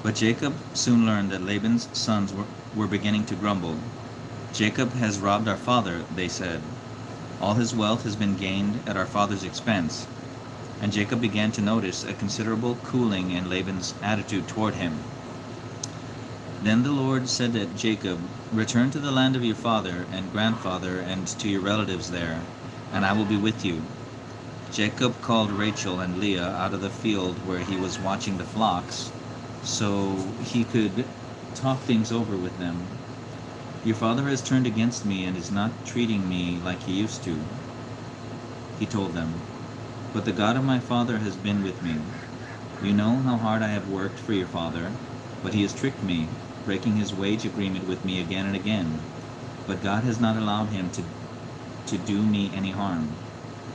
But Jacob soon learned that Laban's sons were beginning to grumble. "Jacob has robbed our father," they said. "All his wealth has been gained at our father's expense." And Jacob began to notice a considerable cooling in Laban's attitude toward him. Then the Lord said to Jacob, "Return to the land of your father and grandfather and to your relatives there, and I will be with you." Jacob called Rachel and Leah out of the field where he was watching the flocks so he could talk things over with them. "Your father has turned against me and is not treating me like he used to," he told them. "But the God of my father has been with me. You know how hard I have worked for your father, but he has tricked me, breaking his wage agreement with me again and again. But God has not allowed him to do me any harm.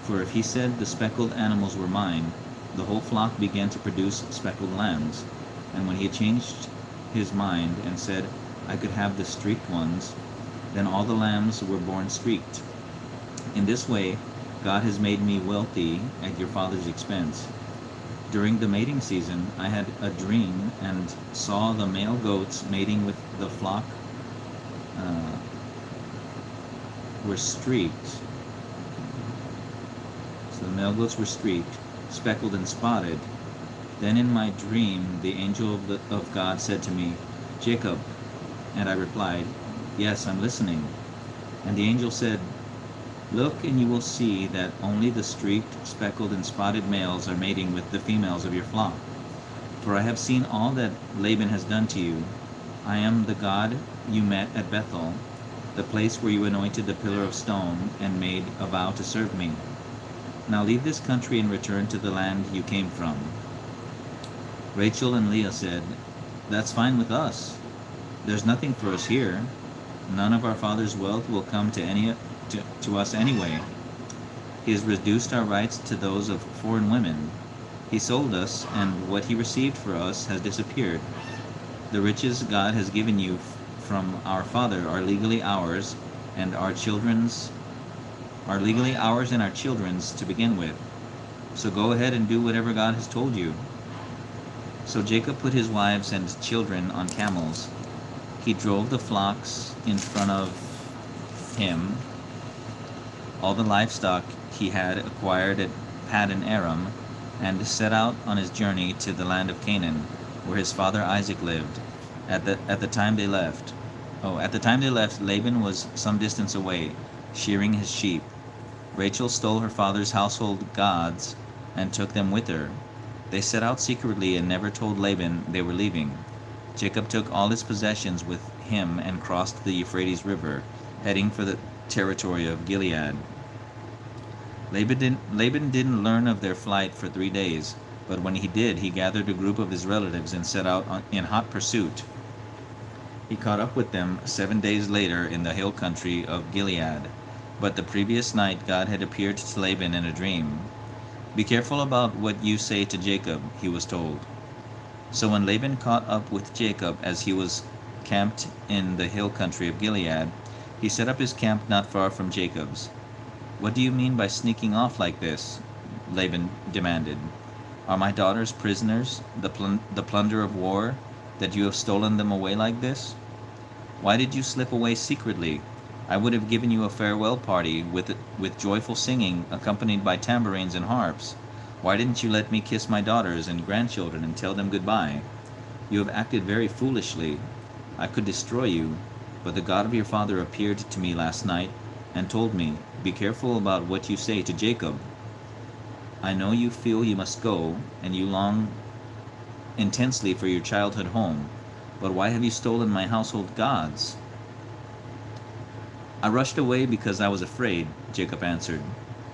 For if he said the speckled animals were mine, the whole flock began to produce speckled lambs. And when he changed his mind and said I could have the streaked ones, then all the lambs were born streaked. In this way, God has made me wealthy at your father's expense. During the mating season, I had a dream and saw the male goats mating with the flock were streaked. So the male goats were streaked, speckled and spotted. Then in my dream, the angel of God said to me, 'Jacob.' And I replied, 'Yes, I'm listening.' And the angel said, 'Look, and you will see that only the streaked, speckled, and spotted males are mating with the females of your flock. For I have seen all that Laban has done to you. I am the God you met at Bethel, the place where you anointed the pillar of stone and made a vow to serve me. Now leave this country and return to the land you came from.' Rachel and Leah said, 'That's fine with us. There's nothing for us here. None of our father's wealth will come to us anyway. He has reduced our rights to those of foreign women. He sold us, and what he received for us has disappeared. The riches God has given you from our father are legally ours and our children's to begin with. So go ahead and do whatever God has told you.' So Jacob put his wives and children on camels. He drove the flocks in front of him, all the livestock he had acquired at Paddan Aram, and set out on his journey to the land of Canaan, where his father Isaac lived. At the time they left, Laban was some distance away, shearing his sheep. Rachel stole her father's household gods and took them with her. They set out secretly and never told Laban they were leaving. Jacob took all his possessions with him and crossed the Euphrates River, heading for the territory of Gilead. Laban didn't learn of their flight for 3 days, but when he did, he gathered a group of his relatives and set out in hot pursuit. He caught up with them 7 days later in the hill country of Gilead. But the previous night God had appeared to Laban in a dream. 'Be careful about what you say to Jacob,' he was told. So when Laban caught up with Jacob as he was camped in the hill country of Gilead, he set up his camp not far from Jacob's. 'What do you mean by sneaking off like this?' Laban demanded. 'Are my daughters prisoners, the plunder of war, that you have stolen them away like this? Why did you slip away secretly? I would have given you a farewell party with joyful singing, accompanied by tambourines and harps. Why didn't you let me kiss my daughters and grandchildren and tell them goodbye? You have acted very foolishly. I could destroy you, but the God of your father appeared to me last night and told me, "Be careful about what you say to Jacob. I know you feel you must go, and you long intensely for your childhood home, but why have you stolen my household gods?" "I rushed away because I was afraid," Jacob answered.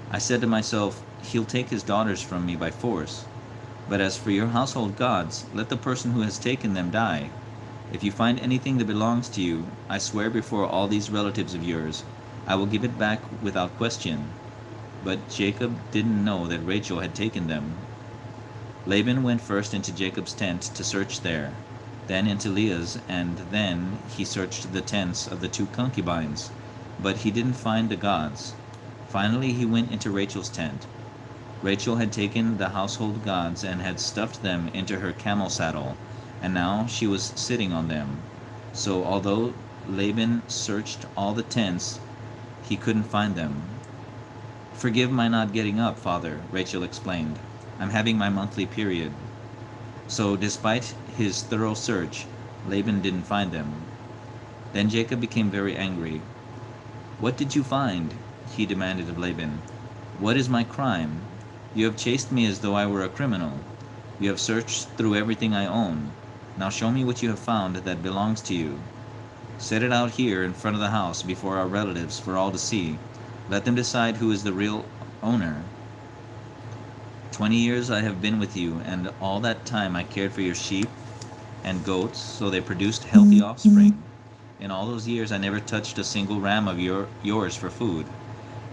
"I said to myself, 'He'll take his daughters from me by force.' But as for your household gods, let the person who has taken them die. If you find anything that belongs to you, I swear before all these relatives of yours, I will give it back without question." But Jacob didn't know that Rachel had taken them. Laban went first into Jacob's tent to search there, then into Leah's, and then he searched the tents of the 2 concubines, but he didn't find the gods. Finally he went into Rachel's tent. Rachel had taken the household gods and had stuffed them into her camel saddle, and now she was sitting on them. So although Laban searched all the tents, he couldn't find them. "Forgive my not getting up, father," Rachel explained. "I'm having my monthly period." So despite his thorough search, Laban didn't find them. Then Jacob became very angry. "What did you find?" he demanded of Laban. "What is my crime? You have chased me as though I were a criminal. You have searched through everything I own. Now show me what you have found that belongs to you. Set it out here in front of the house before our relatives for all to see. Let them decide who is the real owner. 20 years I have been with you, and all that time I cared for your sheep and goats, so they produced healthy offspring. In all those years I never touched a single ram of yours for food.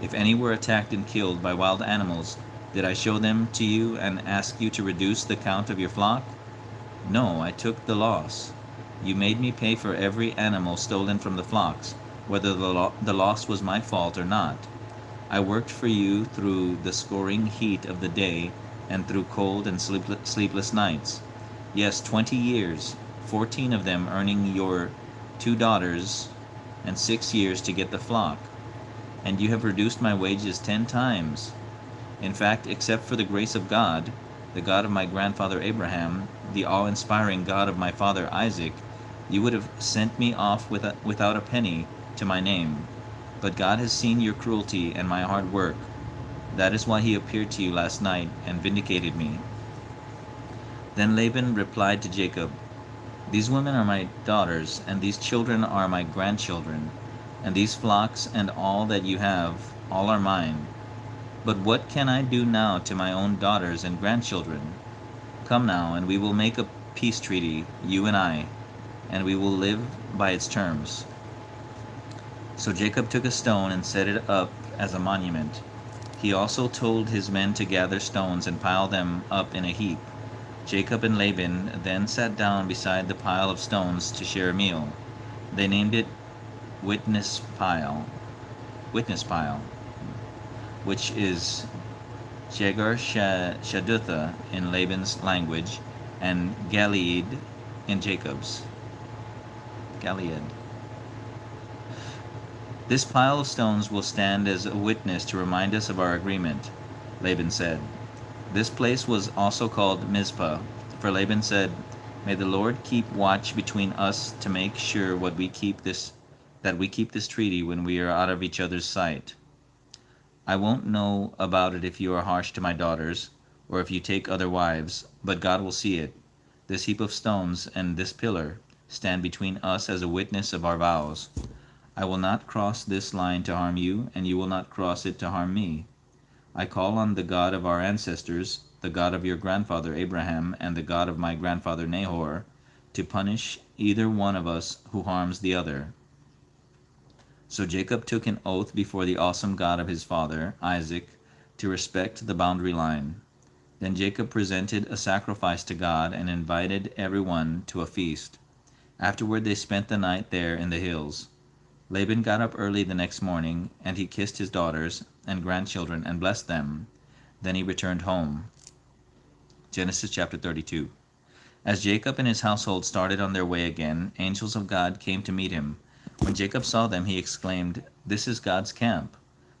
If any were attacked and killed by wild animals, did I show them to you and ask you to reduce the count of your flock? No, I took the loss. You made me pay for every animal stolen from the flocks, whether the loss was my fault or not. I worked for you through the scorching heat of the day and through cold and sleepless nights. Yes, 20 years, 14 of them earning your 2 daughters, and 6 years to get the flock. And you have reduced my wages 10 times. In fact, except for the grace of God, the God of my grandfather Abraham, the awe-inspiring God of my father Isaac, you would have sent me off without a penny to my name. But God has seen your cruelty and my hard work. That is why he appeared to you last night and vindicated me." Then Laban replied to Jacob, "These women are my daughters, and these children are my grandchildren, and these flocks and all that you have, all are mine. But what can I do now to my own daughters and grandchildren? Come now, and we will make a peace treaty, you and I, and we will live by its terms." So Jacob took a stone and set it up as a monument. He also told his men to gather stones and pile them up in a heap. Jacob and Laban then sat down beside the pile of stones to share a meal. They named it Witness Pile, which is Jegar Shadutha in Laban's language, and Galeed in Jacob's. Galeed. "This pile of stones will stand as a witness to remind us of our agreement," Laban said. This place was also called Mizpah, for Laban said, "May the Lord keep watch between us to make sure that we keep this treaty when we are out of each other's sight. I won't know about it if you are harsh to my daughters, or if you take other wives, but God will see it. This heap of stones and this pillar stand between us as a witness of our vows. I will not cross this line to harm you, and you will not cross it to harm me. I call on the God of our ancestors, the God of your grandfather Abraham, and the God of my grandfather Nahor, to punish either one of us who harms the other." So Jacob took an oath before the awesome God of his father, Isaac, to respect the boundary line. Then Jacob presented a sacrifice to God and invited everyone to a feast. Afterward they spent the night there in the hills. Laban got up early the next morning, and he kissed his daughters and grandchildren and blessed them. Then he returned home. Genesis chapter 32. As Jacob and his household started on their way again, angels of God came to meet him. When Jacob saw them, he exclaimed, "This is God's camp."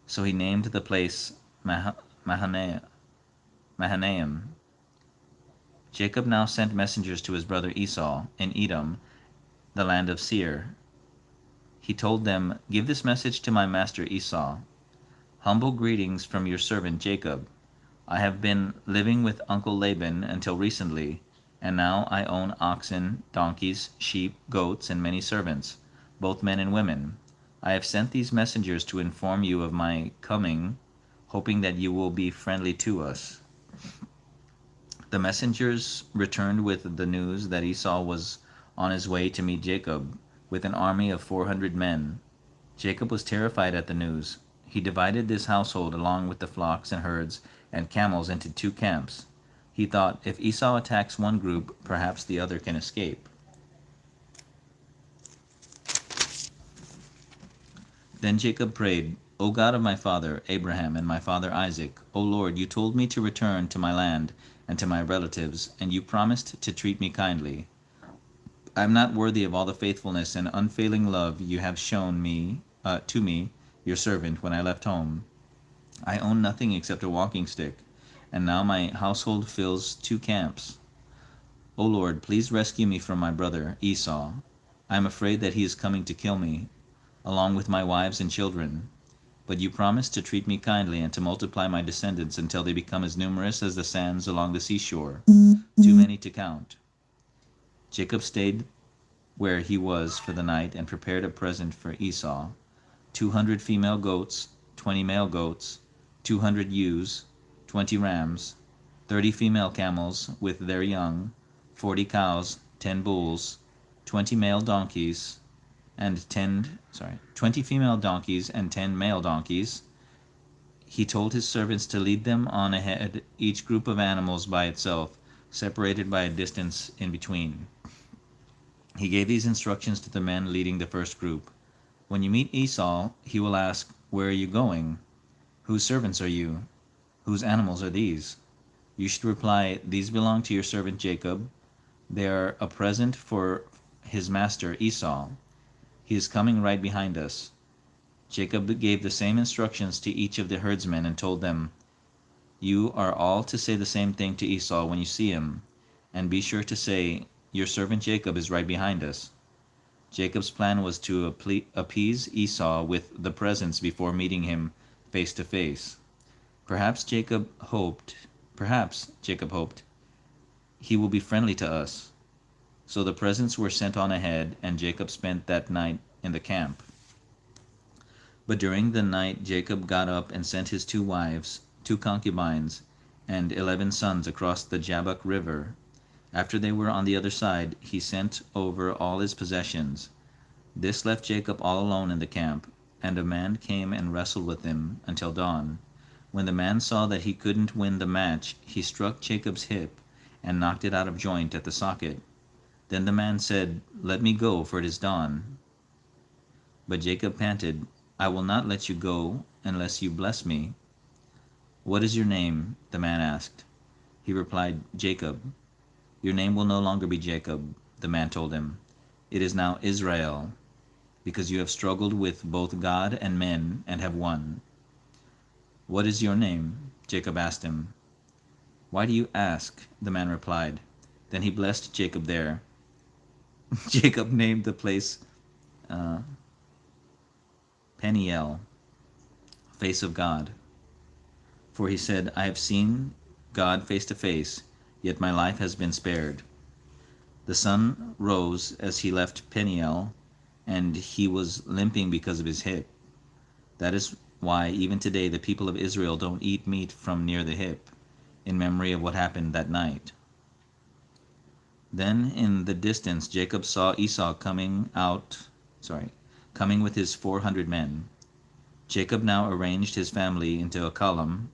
So he named the place Mahanaim. Jacob now sent messengers to his brother Esau in Edom, the land of Seir. He told them, "Give this message to my master Esau. Humble greetings from your servant Jacob. I have been living with Uncle Laban until recently, and now I own oxen, donkeys, sheep, goats, and many servants, both men and women. I have sent these messengers to inform you of my coming, hoping that you will be friendly to us." The messengers returned with the news that Esau was on his way to meet Jacob with an army of 400 men. Jacob was terrified at the news. He divided this household along with the flocks and herds and camels into 2 camps. He thought, if Esau attacks one group, perhaps the other can escape. Then Jacob prayed, "O God of my father Abraham and my father Isaac, O Lord, you told me to return to my land and to my relatives, and you promised to treat me kindly. I am not worthy of all the faithfulness and unfailing love you have shown to me, your servant, when I left home. I own nothing except a walking stick, and now my household fills 2 camps. O Lord, please rescue me from my brother Esau. I am afraid that he is coming to kill me, along with my wives and children. But you promised to treat me kindly and to multiply my descendants until they become as numerous as the sands along the seashore, too many to count. Jacob stayed where he was for the night and prepared a present for Esau: 200 female goats, 20 male goats, 200 ewes, 20 rams, 30 female camels with their young, 40 cows, 10 bulls, 20 male donkeys, and 20 female donkeys and 10 male donkeys. He told his servants to lead them on ahead, each group of animals by itself, separated by a distance in between. He gave these instructions to the men leading the first group: when you meet Esau, he will ask, "Where are you going? Whose servants are you? Whose animals are these?" You should reply, "These belong to your servant Jacob. They are a present for his master Esau. He is coming right behind us." Jacob gave the same instructions to each of the herdsmen and told them, "You are all to say the same thing to Esau when you see him, and be sure to say, 'Your servant Jacob is right behind us.'" Jacob's plan was to appease Esau with the presents before meeting him face to face. Perhaps Jacob hoped, he will be friendly to us. So the presents were sent on ahead, and Jacob spent that night in the camp. But during the night Jacob got up and sent his 2 wives, 2 concubines, and 11 sons across the Jabbok River. After they were on the other side, he sent over all his possessions. This left Jacob all alone in the camp, and a man came and wrestled with him until dawn. When the man saw that he couldn't win the match, he struck Jacob's hip and knocked it out of joint at the socket. Then the man said, "Let me go, for it is dawn." But Jacob panted, "I will not let you go unless you bless me." "What is your name?" the man asked. He replied, "Jacob." "Your name will no longer be Jacob," the man told him. "It is now Israel, because you have struggled with both God and men and have won." "What is your name?" Jacob asked him. "Why do you ask?" the man replied. Then he blessed Jacob there. Jacob named the place Peniel, face of God. For he said, "I have seen God face to face, yet my life has been spared." The sun rose as he left Peniel, and he was limping because of his hip. That is why even today the people of Israel don't eat meat from near the hip, in memory of what happened that night. Then in the distance Jacob saw Esau coming with his 400 men. Jacob now arranged his family into a column,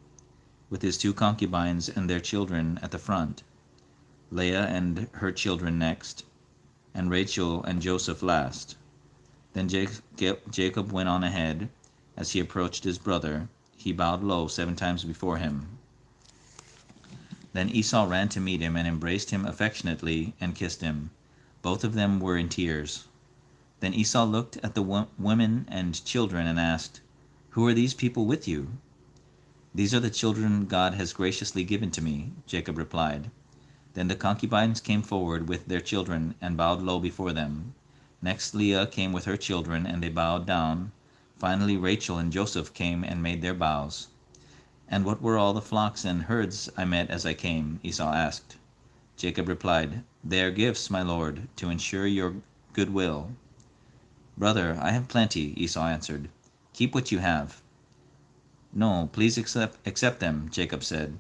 with his 2 concubines and their children at the front, Leah and her children next, and Rachel and Joseph last. Then Jacob went on ahead. As he approached his brother, he bowed low 7 times before him. Then Esau ran to meet him and embraced him affectionately and kissed him. Both of them were in tears. Then Esau looked at the women and children and asked, "Who are these people with you?" "These are the children God has graciously given to me," Jacob replied. Then the concubines came forward with their children and bowed low before them. Next Leah came with her children, and they bowed down. Finally Rachel and Joseph came and made their bows. "And what were all the flocks and herds I met as I came?" Esau asked. Jacob replied, "They are gifts, my lord, to ensure your good will." "Brother, I have plenty," Esau answered. "Keep what you have." "No, please accept them," Jacob said.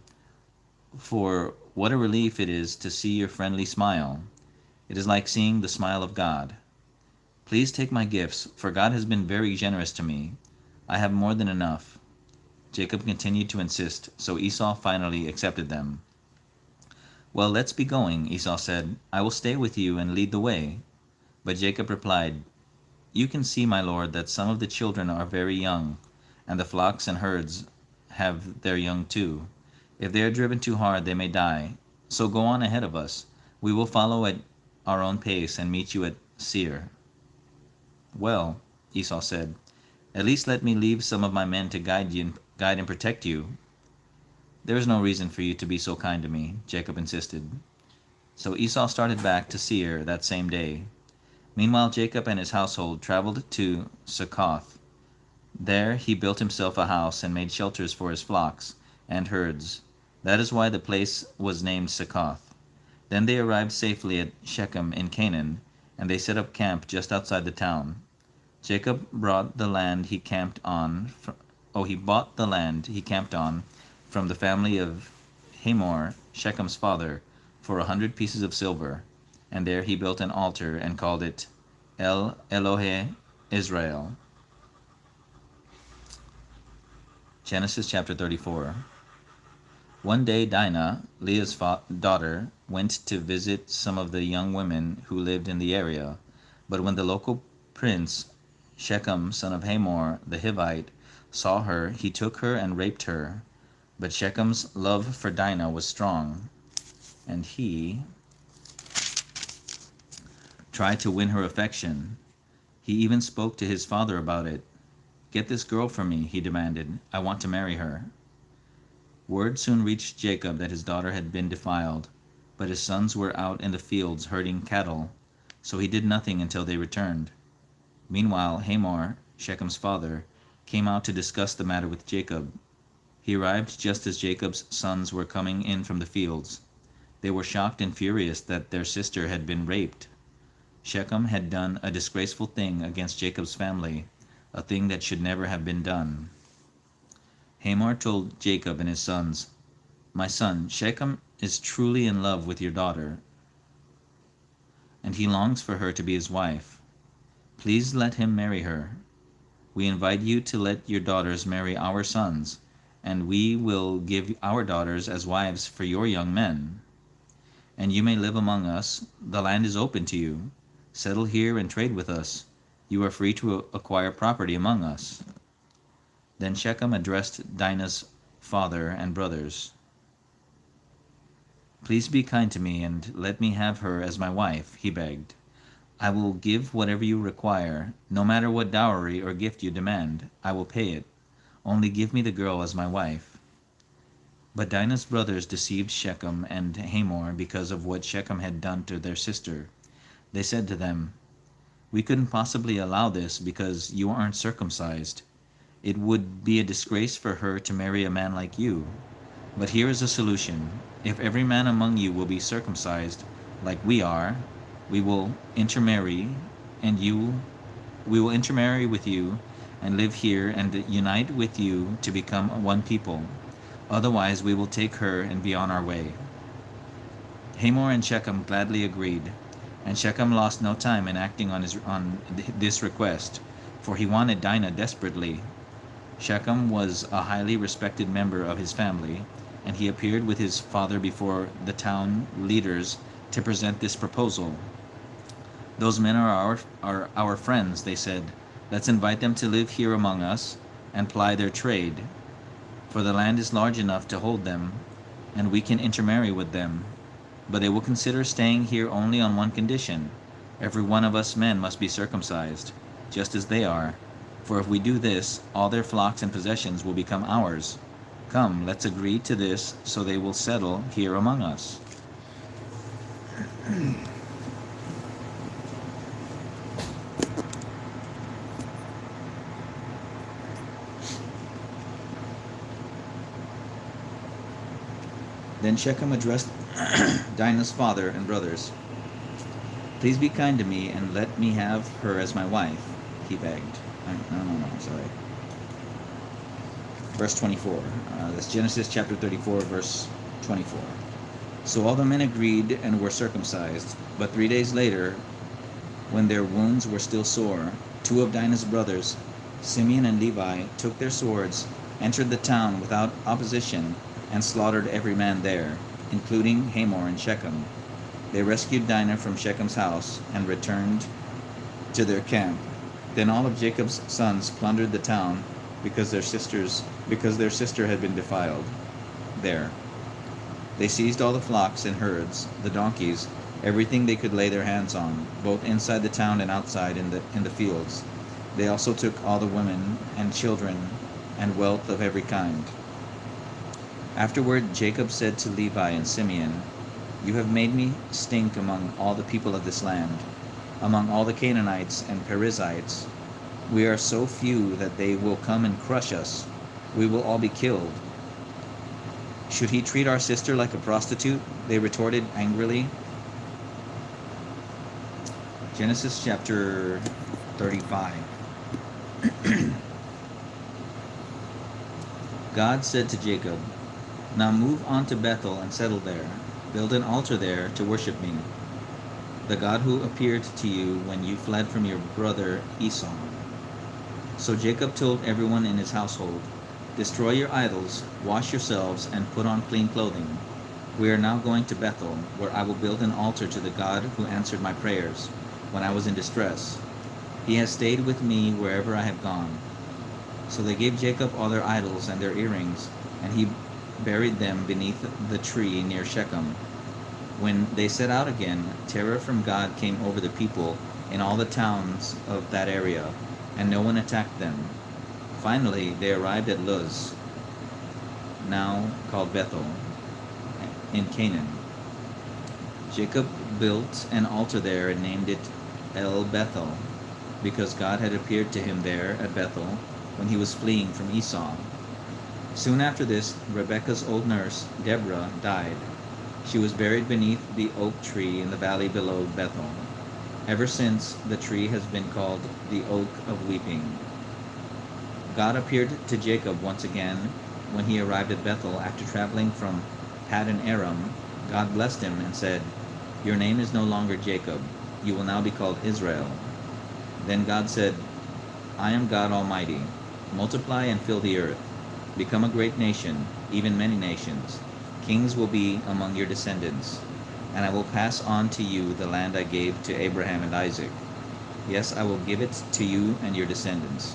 "For what a relief it is to see your friendly smile. It is like seeing the smile of God. Please take my gifts, for God has been very generous to me. I have more than enough." Jacob continued to insist, so Esau finally accepted them. "Well, let's be going," Esau said. "I will stay with you and lead the way." But Jacob replied, "You can see, my lord, that some of the children are very young, and the flocks and herds have their young too. If they are driven too hard, they may die. So go on ahead of us. We will follow at our own pace and meet you at Seir." "Well," Esau said, "at least let me leave some of my men to guide and protect you." "There is no reason for you to be so kind to me," Jacob insisted. So Esau started back to Seir that same day. Meanwhile, Jacob and his household traveled to Succoth. There he built himself a house and made shelters for his flocks and herds. That is why the place was named Succoth. Then they arrived safely at Shechem in Canaan, and they set up camp just outside the town. Jacob bought the land he camped on from the family of Hamor, Shechem's father, for 100 pieces of silver, and there he built an altar and called it El Elohe Israel. Genesis chapter 34. One day Dinah, Leah's daughter, went to visit some of the young women who lived in the area. But when the local prince, Shechem, son of Hamor the Hivite, saw her, he took her and raped her. But Shechem's love for Dinah was strong, and he tried to win her affection. He even spoke to his father about it. "Get this girl for me," he demanded. "I want to marry her." Word soon reached Jacob that his daughter had been defiled, but his sons were out in the fields herding cattle, so he did nothing until they returned. Meanwhile, Hamor, Shechem's father, came out to discuss the matter with Jacob. He arrived just as Jacob's sons were coming in from the fields. They were shocked and furious that their sister had been raped. Shechem had done a disgraceful thing against Jacob's family, a thing that should never have been done. Hamor told Jacob and his sons, "My son, Shechem is truly in love with your daughter, and he longs for her to be his wife. Please let him marry her. We invite you to let your daughters marry our sons, and we will give our daughters as wives for your young men. And you may live among us. The land is open to you. Settle here and trade with us. You are free to acquire property among us." Then Shechem addressed Dinah's father and brothers. "Please be kind to me and let me have her as my wife," he begged. "I will give whatever you require. No matter what dowry or gift you demand, I will pay it. Only give me the girl as my wife." But Dinah's brothers deceived Shechem and Hamor because of what Shechem had done to their sister. They said to them, "We couldn't possibly allow this because you aren't circumcised. It would be a disgrace for her to marry a man like you. But here is a solution. If every man among you will be circumcised like we are, we will intermarry with you and live here and unite with you to become one people. Otherwise we will take her and be on our way." Hamor and Shechem gladly agreed, and Shechem lost no time in acting on this request, for he wanted Dinah desperately. Shechem was a highly respected member of his family, and he appeared with his father before the town leaders to present this proposal. "Those men are our friends," they said. "Let's invite them to live here among us and ply their trade, for the land is large enough to hold them, and we can intermarry with them. But they will consider staying here only on one condition. Every one of us men must be circumcised, just as they are. For if we do this, all their flocks and possessions will become ours. Come, let's agree to this so they will settle here among us." Then Shechem addressed Dinah's father and brothers. "Please be kind to me and let me have her as my wife," he begged. Sorry. Verse 24. That's Genesis chapter 34, verse 24. So all the men agreed and were circumcised. But 3 days later, when their wounds were still sore, 2 of Dinah's brothers, Simeon and Levi, took their swords, entered the town without opposition, and slaughtered every man there, including Hamor and Shechem. They rescued Dinah from Shechem's house and returned to their camp. Then all of Jacob's sons plundered the town because their sister had been defiled there. They seized all the flocks and herds, the donkeys, everything they could lay their hands on, both inside the town and outside in the fields. They also took all the women and children and wealth of every kind. Afterward Jacob said to Levi and Simeon, "You have made me stink among all the people of this land, among all the Canaanites and Perizzites. We are so few that they will come and crush us. We will all be killed. Should he treat our sister like a prostitute?" They retorted angrily. Genesis chapter 35. God said to Jacob, "Now move on to Bethel and settle there. Build an altar there to worship me, the God who appeared to you when you fled from your brother Esau." So Jacob told everyone in his household, "Destroy your idols, wash yourselves, and put on clean clothing. We are now going to Bethel, where I will build an altar to the God who answered my prayers when I was in distress. He has stayed with me wherever I have gone." So they gave Jacob all their idols and their earrings, and he buried them beneath the tree near Shechem. When they set out again, terror from God came over the people in all the towns of that area, and no one attacked them. Finally, they arrived at Luz, now called Bethel, in Canaan. Jacob built an altar there and named it El Bethel, because God had appeared to him there at Bethel when he was fleeing from Esau. Soon after this, Rebekah's old nurse, Deborah, died. She was buried beneath the oak tree in the valley below Bethel. Ever since, the tree has been called the Oak of Weeping. God appeared to Jacob once again when he arrived at Bethel after traveling from Paddan Aram. God blessed him and said, "Your name is no longer Jacob. You will now be called Israel." Then God said, "I am God Almighty. Multiply and fill the earth. Become a great nation, even many nations. Kings will be among your descendants, and I will pass on to you the land I gave to Abraham and Isaac. Yes, I will give it to you and your descendants."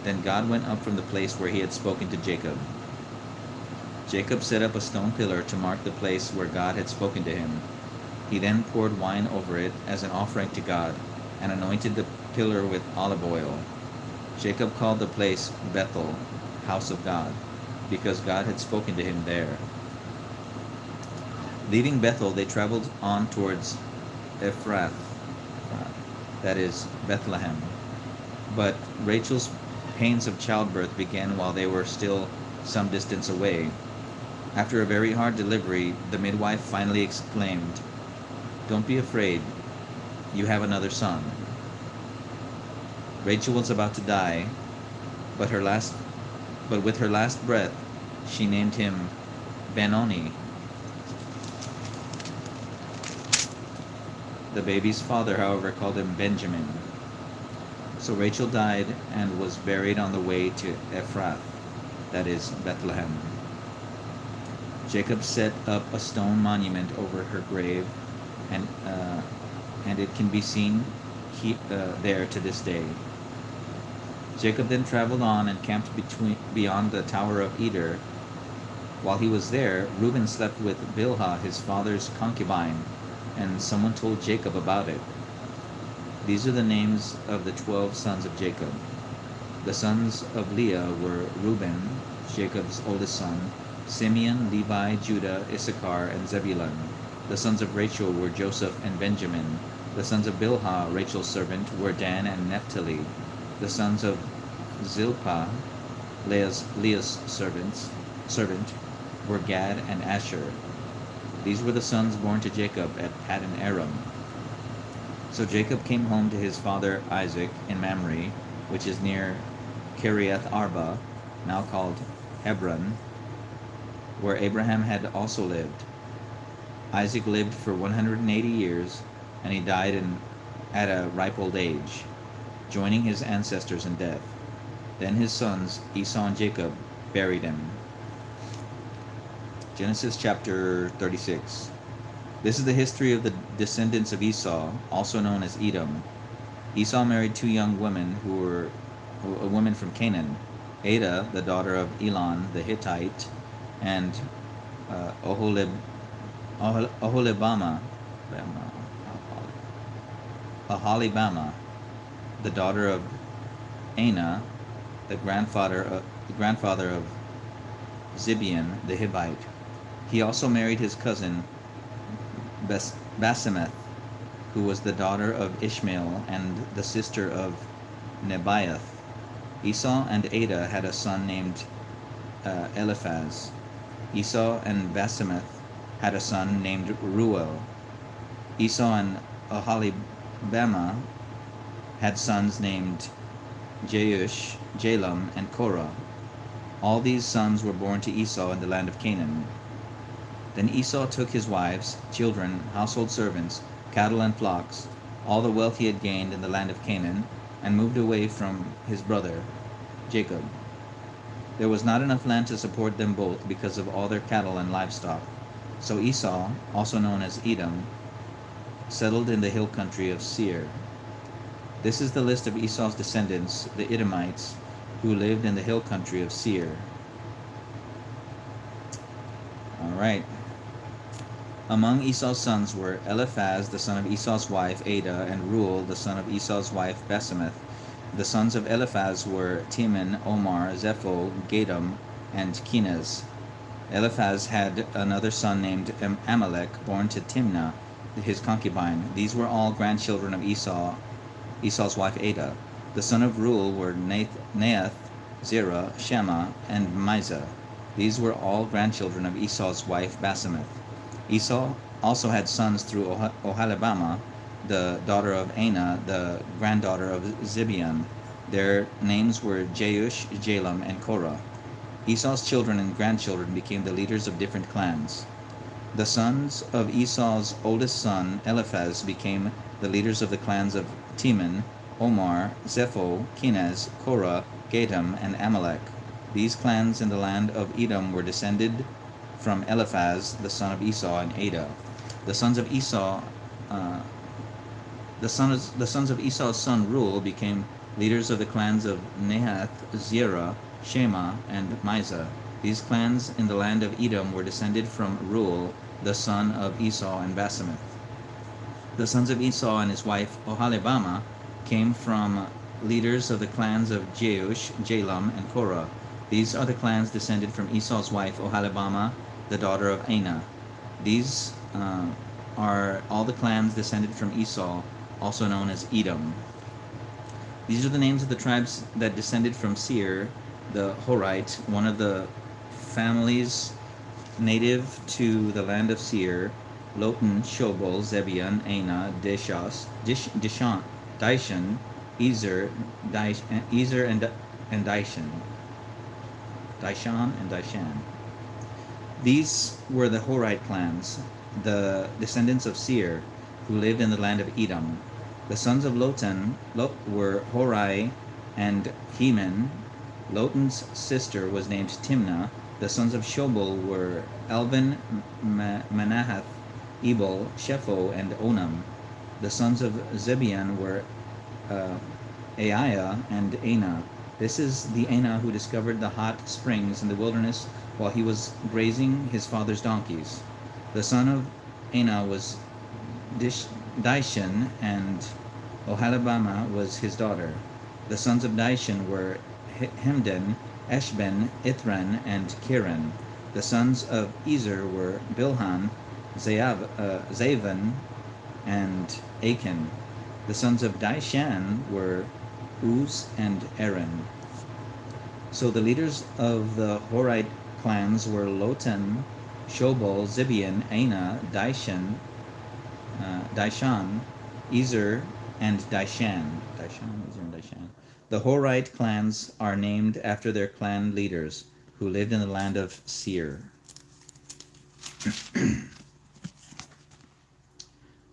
Then God went up from the place where he had spoken to Jacob. Jacob set up a stone pillar to mark the place where God had spoken to him. He then poured wine over it as an offering to God, and anointed the pillar with olive oil. Jacob called the place Bethel, house of God, because God had spoken to him there. Leaving Bethel, they traveled on towards Ephrath, that is, Bethlehem. But Rachel's pains of childbirth began while they were still some distance away. After a very hard delivery, the midwife finally exclaimed, "Don't be afraid, you have another son." Rachel was about to die, but with her last breath, she named him Benoni. The baby's father, however, called him Benjamin. So Rachel died and was buried on the way to Ephrath, that is, Bethlehem. Jacob set up a stone monument over her grave, and it can be seen there to this day. Jacob then traveled on and camped beyond the Tower of Eder. While he was there, Reuben slept with Bilhah, his father's concubine, and someone told Jacob about it. These are the names of the 12 sons of Jacob. The sons of Leah were Reuben, Jacob's oldest son, Simeon, Levi, Judah, Issachar, and Zebulun. The sons of Rachel were Joseph and Benjamin. The sons of Bilhah, Rachel's servant, were Dan and Naphtali. The sons of Zilpah, Leah's servant, were Gad and Asher. These were the sons born to Jacob at Paddan Aram. So Jacob came home to his father Isaac in Mamre, which is near Kiriath Arba, now called Hebron, where Abraham had also lived. Isaac lived for 180 years, and he died at a ripe old age, joining his ancestors in death. Then his sons, Esau and Jacob, buried him. Genesis chapter 36. This is the history of the descendants of Esau, also known as Edom. Esau married two young women who were a woman from Canaan, Adah, the daughter of Elon the Hittite, and Oholibamah, Aholibama, the daughter of Anah, the grandfather of Zibeon the Hivite. He also married his cousin Basemeth, who was the daughter of Ishmael and the sister of Nebaioth. Esau and Adah had a son named Eliphaz. Esau and Basemeth had a son named Ruel. Esau and Aholibama had sons named Jeush, Jalam, and Korah. All these sons were born to Esau in the land of Canaan. Then Esau took his wives, children, household servants, cattle, and flocks, all the wealth he had gained in the land of Canaan, and moved away from his brother Jacob. There was not enough land to support them both because of all their cattle and livestock. So Esau, also known as Edom, settled in the hill country of Seir. This is the list of Esau's descendants, the Edomites, who lived in the hill country of Seir. All right. Among Esau's sons were Eliphaz, the son of Esau's wife Adah, and Ruel, the son of Esau's wife Basemeth. The sons of Eliphaz were Teman, Omar, Zepho, Gatam, and Kenaz. Eliphaz had another son named Amalek, born to Timnah, his concubine. These were all grandchildren of Esau's wife Adah. The sons of Ruel were Naath, Zerah, Shema, and Mizah. These were all grandchildren of Esau's wife Basemeth. Esau also had sons through Oholibama, the daughter of Anah, the granddaughter of Zibeon. Their names were Jeush, Jalam, and Korah. Esau's children and grandchildren became the leaders of different clans. The sons of Esau's oldest son, Eliphaz, became the leaders of the clans of Teman, Omar, Zepho, Kenaz, Korah, Gatam, and Amalek. These clans in the land of Edom were descended from Eliphaz, the son of Esau, and Adah. The sons of Esau, the sons of Esau's son Ruel became leaders of the clans of Nahath, Zerah, Shema, and Mizah. These clans in the land of Edom were descended from Ruel, the son of Esau and Basemeth. The sons of Esau and his wife Oholibama came from leaders of the clans of Jeush, Jalam, and Korah. These are the clans descended from Esau's wife Oholibama, the daughter of Anah. These are all the clans descended from Esau, also known as Edom. These are the names of the tribes that descended from Seir, the Horite, one of the families native to the land of Seir: Lotan, Shobal, Zebion, Anah, Dishon, Ezer, and Dishan. These were the Horite clans, the descendants of Seir, who lived in the land of Edom. The sons of Lotan were Horai and Heman. Lotan's sister was named Timnah. The sons of Shobal were Alvan, Manahath, Ebal, Shepho, and Onam. The sons of Zebion were Aiah and Anah. This is the Anah who discovered the hot springs in the wilderness while he was grazing his father's donkeys. The son of Anah was Dishan, and Oholibama was his daughter. The sons of Dishan were Hemdan, Eshben, Ithran, and Kiran. The sons of Ezer were Bilhan, Zavan, and Achan. The sons of Dishan were Uz and Aaron. So the leaders of the Horite clans were Lotan, Shobal, Zibeon, Anah, Dishan, Ezer, and Dishan. The Horite clans are named after their clan leaders who lived in the land of Seir.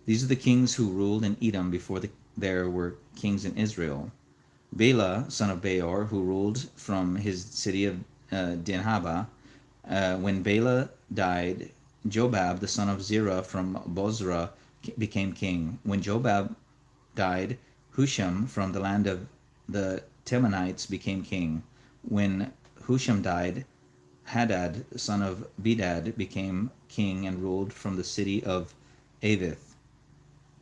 These are the kings who ruled in Edom before there were kings in Israel. Bela, son of Beor, who ruled from his city of Dinhabah. When Bela died, Jobab, the son of Zerah from Bozrah, became king. When Jobab died, Husham from the land of the Temanites became king. When Husham died, Hadad, son of Bedad, became king and ruled from the city of Avith.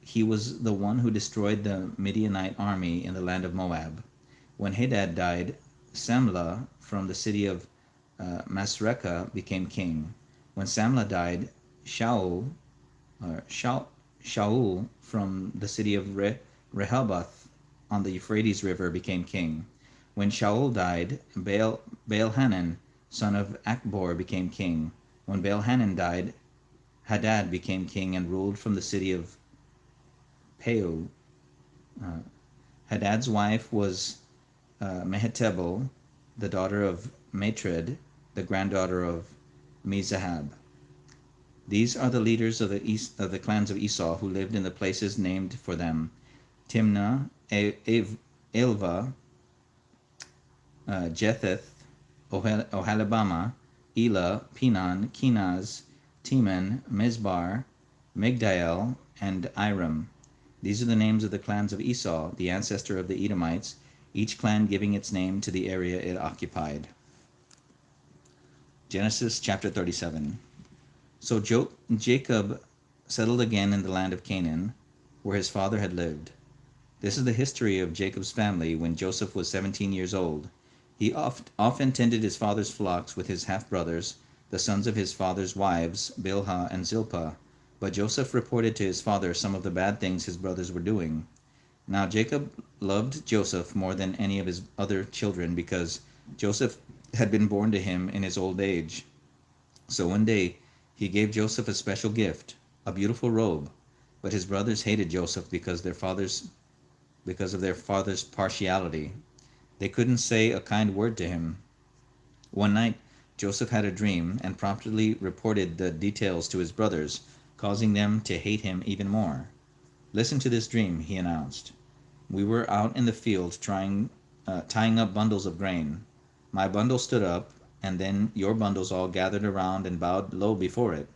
He was the one who destroyed the Midianite army in the land of Moab. When Hadad died, Samlah from the city of Masrekah became king. When Samlah died, Shaul, Shaul from the city of Rehoboth on the Euphrates River became king. When Shaul died, Baal-Hanan, son of Akbor, became king. When Baal-Hanan died, Hadad became king and ruled from the city of Peu. Hadad's wife was Mehetabel, the daughter of Matred, the granddaughter of Mezahab. These are the leaders of the clans of Esau who lived in the places named for them: Timnah, Ilvah, Jetheth, Ohalibamah, Elah, Pinon, Kenaz, Teman, Mizbar, Migdal, and Iram. These are the names of the clans of Esau, the ancestor of the Edomites, each clan giving its name to the area it occupied. Genesis chapter 37. So Jacob settled again in the land of Canaan, where his father had lived. This is the history of Jacob's family when Joseph was 17 years old. He often tended his father's flocks with his half-brothers, the sons of his father's wives, Bilhah and Zilpah. But Joseph reported to his father some of the bad things his brothers were doing. Now Jacob loved Joseph more than any of his other children because Joseph had been born to him in his old age. So one day he gave Joseph a special gift, a beautiful robe. But his brothers hated Joseph because of their father's partiality. They couldn't say a kind word to him. One night Joseph had a dream and promptly reported the details to his brothers, causing them to hate him even more. "Listen to this dream," he announced. "We were out in the field tying up bundles of grain. My bundle stood up, and then your bundles all gathered around and bowed low before it.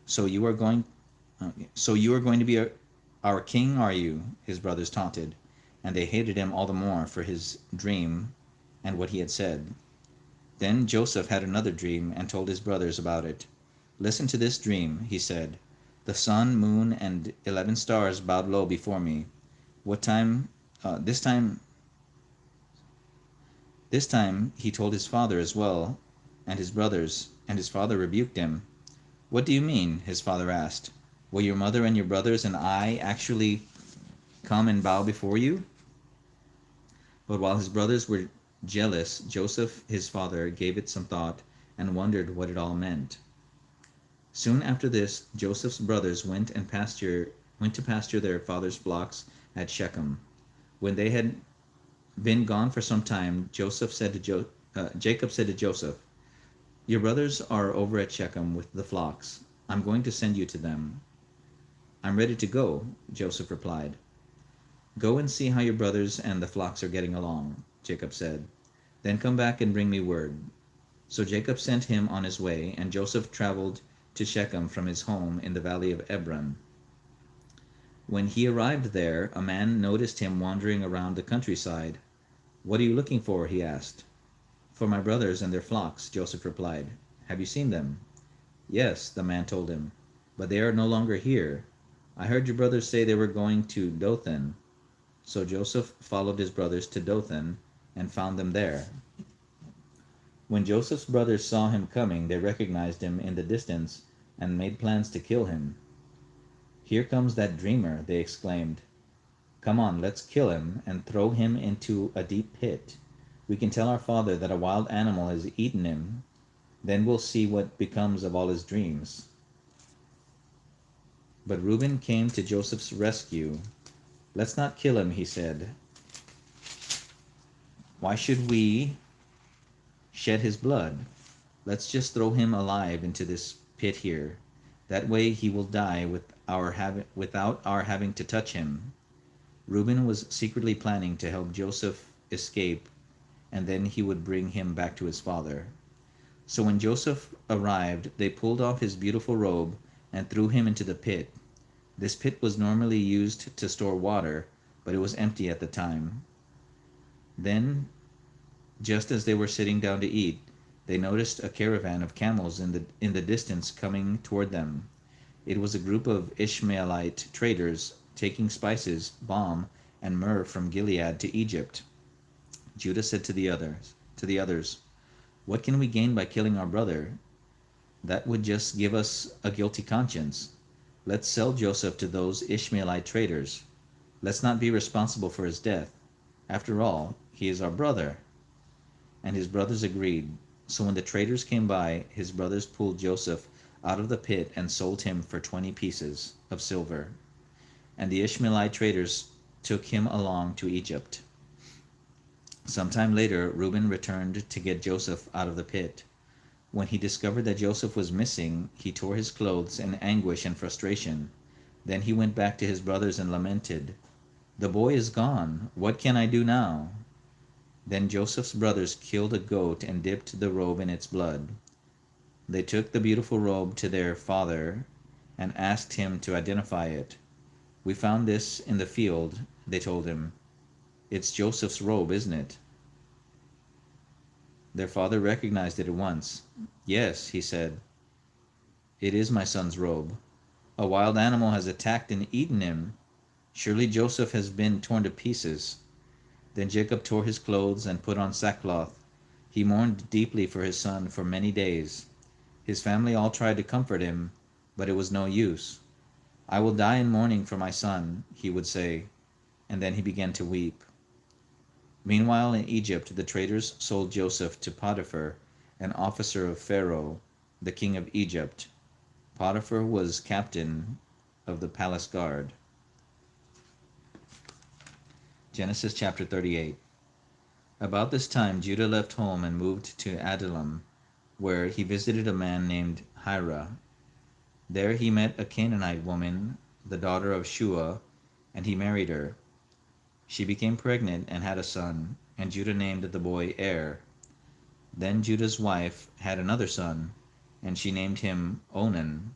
So you are going to be our king, are you?" his brothers taunted, and they hated him all the more for his dream and what he had said. Then Joseph had another dream and told his brothers about it. "Listen to this dream," he said. "The sun, moon, and 11 stars bowed low before me. This time he told his father as well, and his brothers, and his father rebuked him. "What do you mean?" his father asked. "Will your mother and your brothers and I actually come and bow before you?" But while his brothers were jealous, Joseph, his father, gave it some thought and wondered what it all meant. Soon after this, Joseph's brothers went to pasture their father's flocks at Shechem. When they had been gone for some time, Jacob said to Joseph, "Your brothers are over at Shechem with the flocks. I'm going to send you to them." "I'm ready to go," Joseph replied. "Go and see how your brothers and the flocks are getting along," Jacob said. "Then come back and bring me word." So Jacob sent him on his way, and Joseph traveled to Shechem from his home in the valley of Hebron. When he arrived there, a man noticed him wandering around the countryside. "What are you looking for?" he asked. "For my brothers and their flocks," Joseph replied. "Have you seen them?" "Yes," the man told him, "but they are no longer here. I heard your brothers say they were going to Dothan." So Joseph followed his brothers to Dothan and found them there. When Joseph's brothers saw him coming, they recognized him in the distance and made plans to kill him. "Here comes that dreamer," they exclaimed. "Come on, let's kill him and throw him into a deep pit. We can tell our father that a wild animal has eaten him. Then we'll see what becomes of all his dreams." But Reuben came to Joseph's rescue. "Let's not kill him," he said. "Why should we shed his blood? Let's just throw him alive into this pit here. That way he will die without our having to touch him." Reuben was secretly planning to help Joseph escape, and then he would bring him back to his father. So when Joseph arrived, they pulled off his beautiful robe and threw him into the pit. This pit was normally used to store water, but it was empty at the time. Then, just as they were sitting down to eat, they noticed a caravan of camels in the distance coming toward them. It was a group of Ishmaelite traders taking spices, balm, and myrrh from Gilead to Egypt. Judah said to the others, "What can we gain by killing our brother? That would just give us a guilty conscience. Let's sell Joseph to those Ishmaelite traders. Let's not be responsible for his death. After all, he is our brother." And his brothers agreed. So when the traders came by, his brothers pulled Joseph out of the pit and sold him for 20 pieces of silver. And the Ishmaelite traders took him along to Egypt. Sometime later, Reuben returned to get Joseph out of the pit. When he discovered that Joseph was missing, he tore his clothes in anguish and frustration. Then he went back to his brothers and lamented, "The boy is gone. What can I do now?" Then Joseph's brothers killed a goat and dipped the robe in its blood. They took the beautiful robe to their father and asked him to identify it. "We found this in the field," they told him. "It's Joseph's robe, isn't it?" Their father recognized it at once. "Yes," he said, "it is my son's robe. A wild animal has attacked and eaten him. Surely Joseph has been torn to pieces." Then Jacob tore his clothes and put on sackcloth. He mourned deeply for his son for many days. His family all tried to comfort him, but it was no use. "I will die in mourning for my son," he would say, and then he began to weep. Meanwhile in Egypt the traders sold Joseph to Potiphar, an officer of Pharaoh, the king of Egypt. Potiphar was captain of the palace guard. Genesis chapter 38. About this time Judah left home and moved to Adullam, where he visited a man named Hira. There he met a Canaanite woman, the daughter of Shua, and he married her. She became pregnant and had a son, and Judah named the boy Er. Then Judah's wife had another son, and she named him Onan.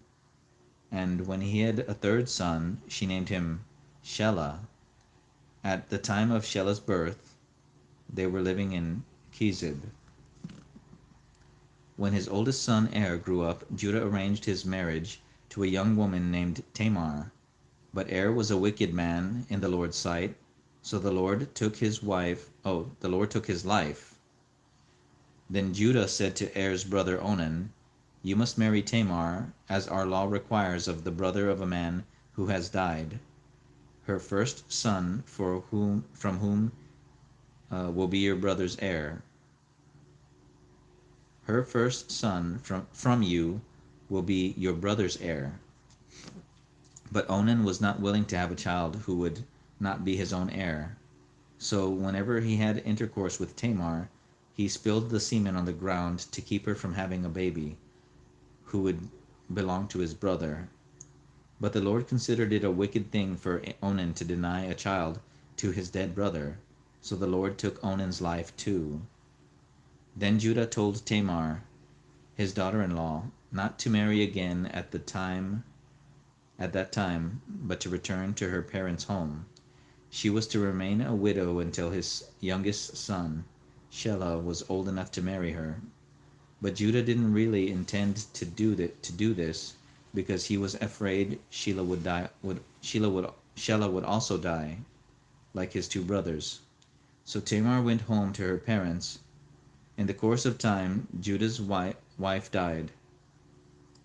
And when he had a third son, she named him Shelah. At the time of Shelah's birth, they were living in Chezib. When his oldest son Er grew up, Judah arranged his marriage to a young woman named Tamar. But Er was a wicked man in the Lord's sight, so the Lord took his life. Then Judah said to Er's brother Onan, "You must marry Tamar, as our law requires of the brother of a man who has died. Her first son from whom will be your brother's heir. Her first son from you will be your brother's heir." But Onan was not willing to have a child who would not be his own heir. So whenever he had intercourse with Tamar, he spilled the semen on the ground to keep her from having a baby who would belong to his brother. But the Lord considered it a wicked thing for Onan to deny a child to his dead brother, so the Lord took Onan's life too. Then Judah told Tamar, his daughter-in-law, not to marry again at that time, but to return to her parents' home. She was to remain a widow until his youngest son, Shelah, was old enough to marry her. But Judah didn't really intend to do this, because he was afraid Shelah would also die, like his two brothers. So Tamar went home to her parents. In the course of time, Judah's wife died.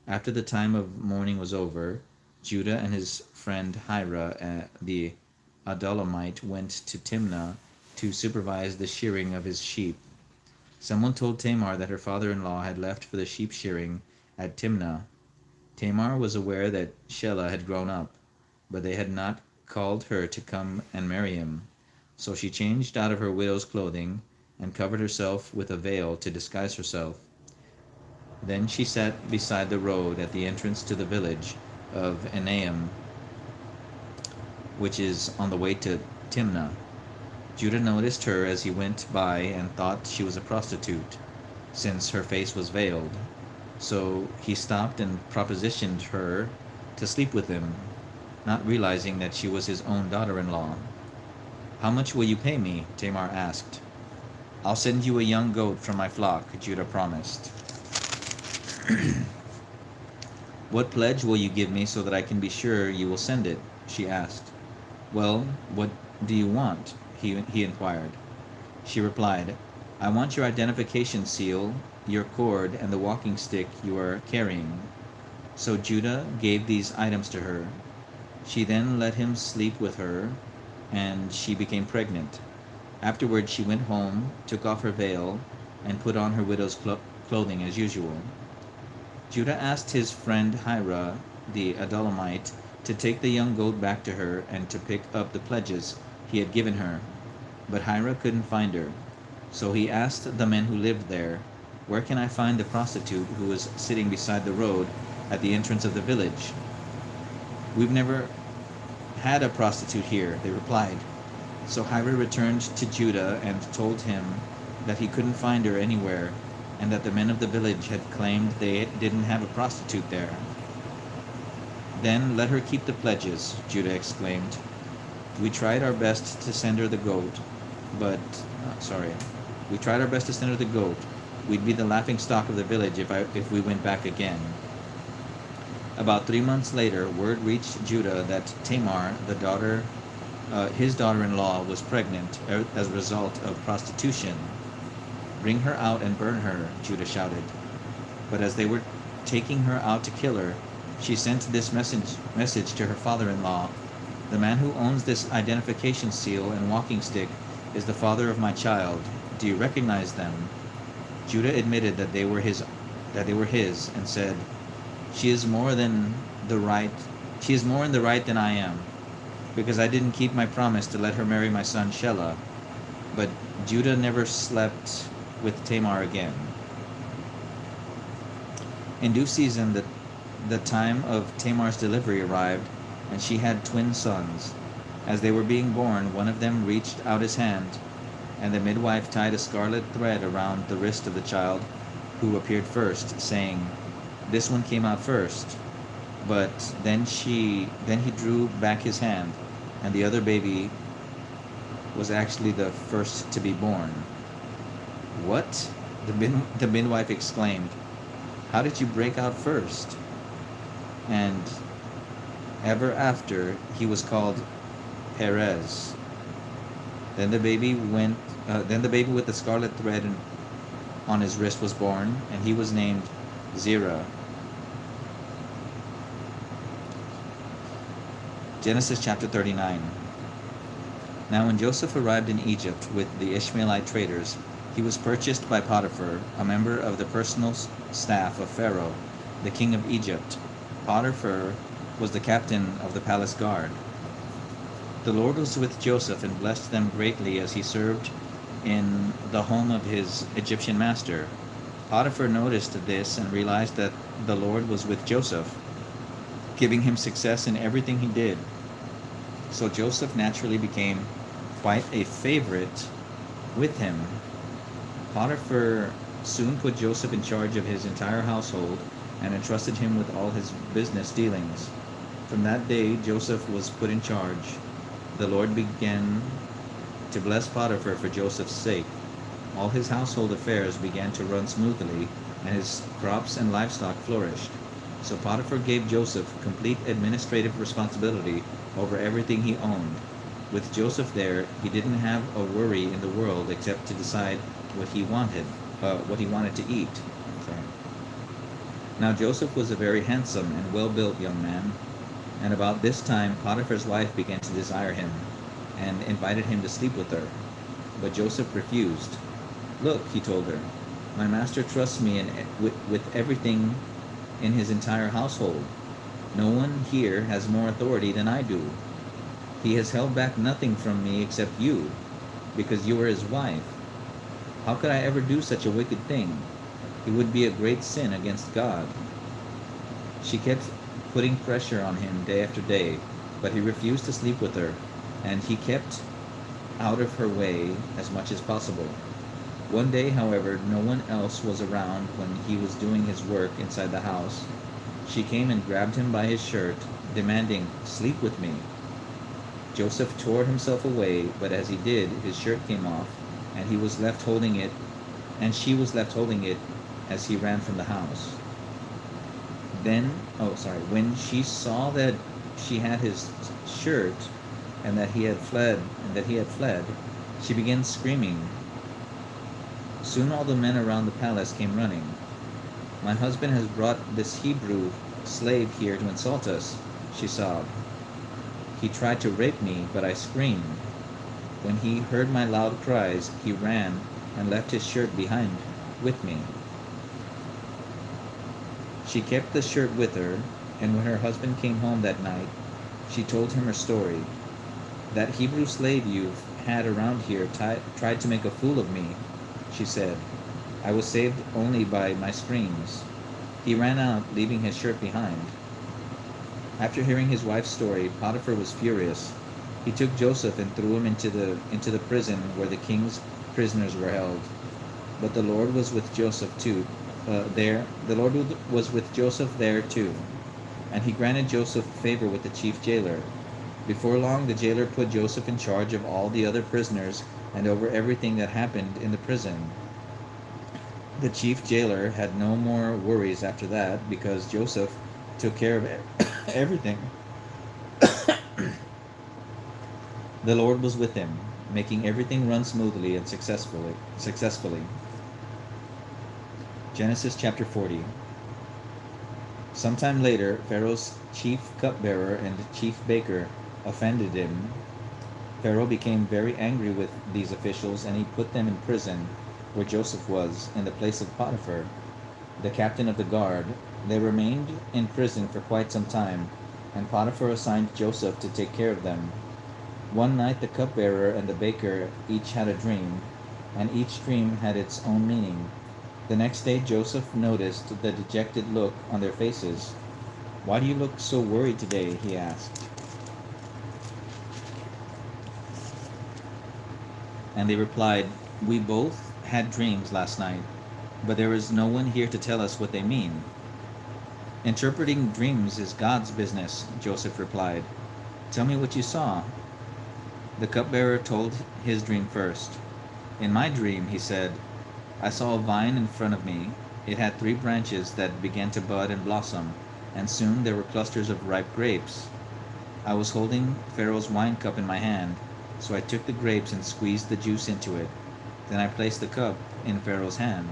After the time of mourning was over, Judah and his friend Hira, the Adullamite, went to Timnah to supervise the shearing of his sheep. Someone told Tamar that her father-in-law had left for the sheep shearing at Timnah. Tamar was aware that Shelah had grown up, but they had not called her to come and marry him. So she changed out of her widow's clothing and covered herself with a veil to disguise herself. Then she sat beside the road at the entrance to the village of Enaim, which is on the way to Timnah. Judah noticed her as he went by and thought she was a prostitute, since her face was veiled. So he stopped and propositioned her to sleep with him, not realizing that she was his own daughter-in-law. "How much will you pay me?" Tamar asked. "I'll send you a young goat from my flock," Judah promised. "What pledge will you give me so that I can be sure you will send it?" she asked. Well, what do you want? He inquired. She replied, I want your identification seal, your cord, and the walking stick you are carrying. So Judah gave these items to her. She then let him sleep with her, and she became pregnant. Afterward, she went home, took off her veil, and put on her widow's clothing as usual. Judah asked his friend Hira, the Adullamite, to take the young goat back to her and to pick up the pledges he had given her. But Hira couldn't find her. So he asked the men who lived there, Where can I find the prostitute who was sitting beside the road at the entrance of the village? We've never had a prostitute here, they replied. So Hira returned to Judah and told him that he couldn't find her anywhere, and that the men of the village had claimed they didn't have a prostitute there. Then let her keep the pledges, Judah exclaimed. We tried our best to send her the goat, but, we tried our best to send her the goat. We'd be the laughing stock of the village if we went back again. About 3 months later, word reached Judah that Tamar, his daughter-in-law, was pregnant as a result of prostitution. Bring her out and burn her, Judah shouted. But as they were taking her out to kill her, she sent this message to her father-in-law. The man who owns this identification seal and walking stick is the father of my child. Do you recognize them? Judah admitted that they were his, and said, She is more in the right than I am, because I didn't keep my promise to let her marry my son Shelah. But Judah never slept with Tamar again. In due season, the time of Tamar's delivery arrived, and she had twin sons. As they were being born, one of them reached out his hand, and the midwife tied a scarlet thread around the wrist of the child who appeared first, saying, This one came out first. But then he drew back his hand, and the other baby was actually the first to be born. What? The midwife exclaimed. How did you break out first? And ever after he was called Perez. Then the baby with the scarlet thread on his wrist was born, and he was named Zerah. Genesis chapter 39. Now when Joseph arrived in Egypt with the Ishmaelite traders, he was purchased by Potiphar, a member of the personal staff of Pharaoh, the king of Egypt. Potiphar was the captain of the palace guard. The Lord was with Joseph and blessed them greatly as he served in the home of his Egyptian master. Potiphar noticed this and realized that the Lord was with Joseph, giving him success in everything he did. So Joseph naturally became quite a favorite with him. Potiphar soon put Joseph in charge of his entire household and entrusted him with all his business dealings. From that day, Joseph was put in charge. The Lord began to bless Potiphar for Joseph's sake. All his household affairs began to run smoothly, and his crops and livestock flourished. So Potiphar gave Joseph complete administrative responsibility over everything he owned. With Joseph there, he didn't have a worry in the world except to decide what he wanted to eat. Now Joseph was a very handsome and well-built young man, and about this time Potiphar's wife began to desire him and invited him to sleep with her. But Joseph refused. Look, he told her, my master trusts me with everything in his entire household. No one here has more authority than I do. He has held back nothing from me except you, because you are his wife. How could I ever do such a wicked thing? It would be a great sin against God. She kept putting pressure on him day after day, but he refused to sleep with her, and he kept out of her way as much as possible. One day, however, no one else was around when he was doing his work inside the house. She came and grabbed him by his shirt, demanding, "Sleep with me." Joseph tore himself away, but as he did, his shirt came off, and she was left holding it as he ran from the house. When she saw that she had his shirt, and that he had fled, she began screaming. Soon all the men around the palace came running. "My husband has brought this Hebrew slave here to insult us," she sobbed. "He tried to rape me, but I screamed. When he heard my loud cries, he ran and left his shirt behind with me." She kept the shirt with her, and when her husband came home that night, she told him her story. "That Hebrew slave you've had around here tried to make a fool of me," she said. "I was saved only by my screams. He ran out, leaving his shirt behind." After hearing his wife's story, Potiphar was furious. He took Joseph and threw him into the prison where the king's prisoners were held. But the Lord was with Joseph too. The Lord was with Joseph there too, and he granted Joseph favor with the chief jailer. Before long, the jailer put Joseph in charge of all the other prisoners and over everything that happened in the prison. The chief jailer had no more worries after that because Joseph took care of everything. The Lord was with him, making everything run smoothly and successfully. Genesis chapter 40. Sometime later, Pharaoh's chief cupbearer and chief baker offended him. Pharaoh became very angry with these officials, and he put them in prison where Joseph was, in the place of Potiphar, the captain of the guard. They remained in prison for quite some time, and Potiphar assigned Joseph to take care of them. One night the cupbearer and the baker each had a dream, and each dream had its own meaning. The next day Joseph noticed the dejected look on their faces. "Why do you look so worried today?" he asked. And they replied, "We both had dreams last night, but there is no one here to tell us what they mean." "Interpreting dreams is God's business," Joseph replied. "Tell me what you saw." The cupbearer told his dream first. "In my dream," he said, "I saw a vine in front of me. It had 3 branches that began to bud and blossom, and soon there were clusters of ripe grapes. I was holding Pharaoh's wine cup in my hand, so I took the grapes and squeezed the juice into it. Then I placed the cup in Pharaoh's hand."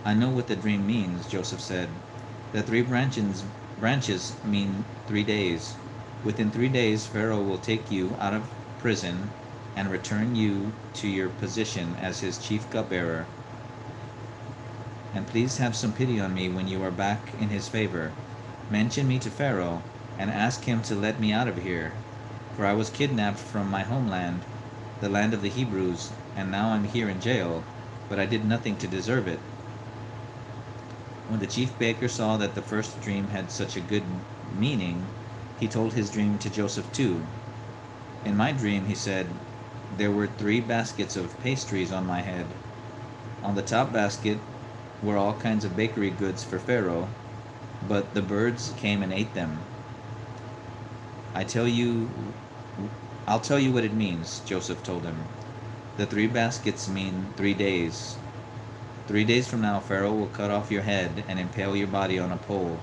"I know what the dream means," Joseph said. "The 3 branches mean 3 days. Within 3 days, Pharaoh will take you out of prison and return you to your position as his chief cupbearer. And please have some pity on me when you are back in his favor. Mention me to Pharaoh and ask him to let me out of here, for I was kidnapped from my homeland, the land of the Hebrews, and now I'm here in jail, but I did nothing to deserve it." When the chief baker saw that the first dream had such a good meaning, he told his dream to Joseph too. "In my dream," he said, "there were 3 baskets of pastries on my head. On the top basket were all kinds of bakery goods for Pharaoh, but the birds came and ate them." I'll tell you what it means," Joseph told him. "The 3 baskets mean 3 days. 3 days from now, Pharaoh will cut off your head and impale your body on a pole.